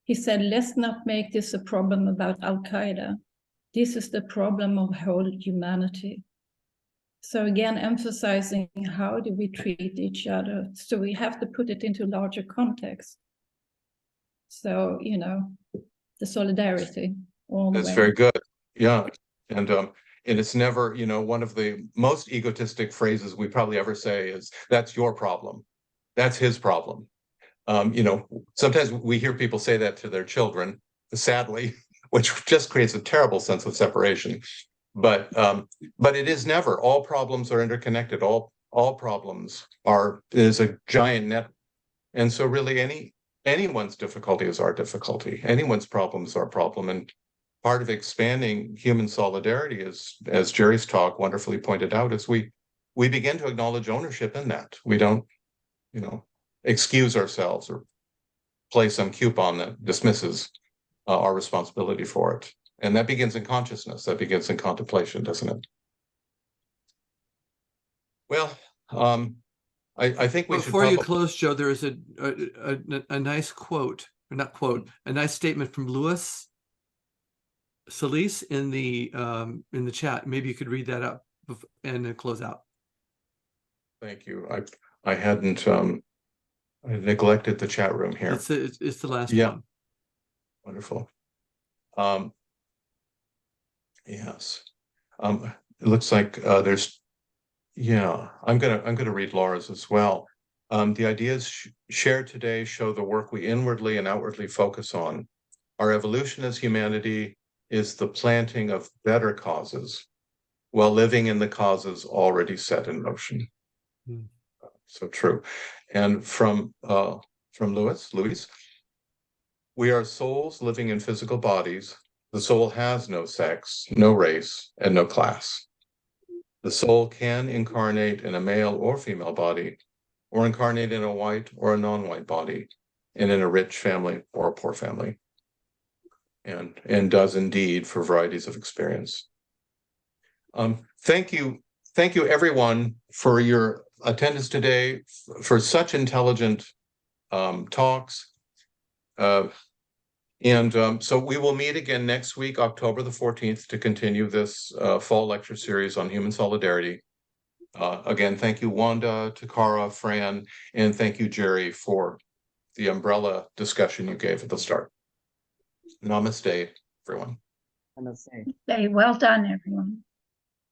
He said, let's not make this a problem about Al-Qaeda. This is the problem of whole humanity. So again, emphasizing how do we treat each other? So we have to put it into larger context. So, the solidarity all the way. That's very good. Yeah. And it's never, one of the most egotistic phrases we probably ever say is, that's your problem. That's his problem. Sometimes we hear people say that to their children, sadly, which just creates a terrible sense of separation. But it is never. All problems are interconnected. All problems is a giant net. And so really anyone's difficulty is our difficulty. Anyone's problem is our problem. And part of expanding human solidarity is, as Jerry's talk wonderfully pointed out, is we begin to acknowledge ownership in that. We don't, excuse ourselves or play some coupon that dismisses our responsibility for it. And that begins in consciousness. That begins in contemplation, doesn't it? Well, I think we should Before you close, Joe, there is a nice quote, or not quote, a nice statement from Louis Solis in the chat. Maybe you could read that up and then close out. Thank you. I hadn't I neglected the chat room here. It's the last one. Wonderful. Yes. It looks like there's. Yeah, I'm gonna read Laura's as well. The ideas shared today show the work we inwardly and outwardly focus on. Our evolution as humanity is the planting of better causes while living in the causes already set in motion. So true. And from Louis, we are souls living in physical bodies. The soul has no sex, no race, and no class. The soul can incarnate in a male or female body, or incarnate in a white or a non-white body, and in a rich family or a poor family, and does indeed for varieties of experience. Thank you everyone for your attendance today, for such intelligent talks. So we will meet again next week, October the 14th, to continue this fall lecture series on human solidarity. Again, thank you, Wanda, Takara, Fran, and thank you, Jerry, for the umbrella discussion you gave at the start. Namaste, everyone. Namaste. Okay, well done, everyone.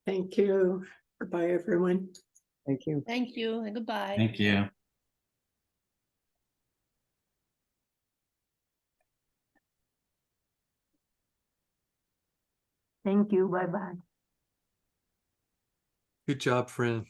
Thank you. Goodbye, everyone. Thank you. Thank you and goodbye. Thank you. Thank you. Bye-bye. Good job, friend.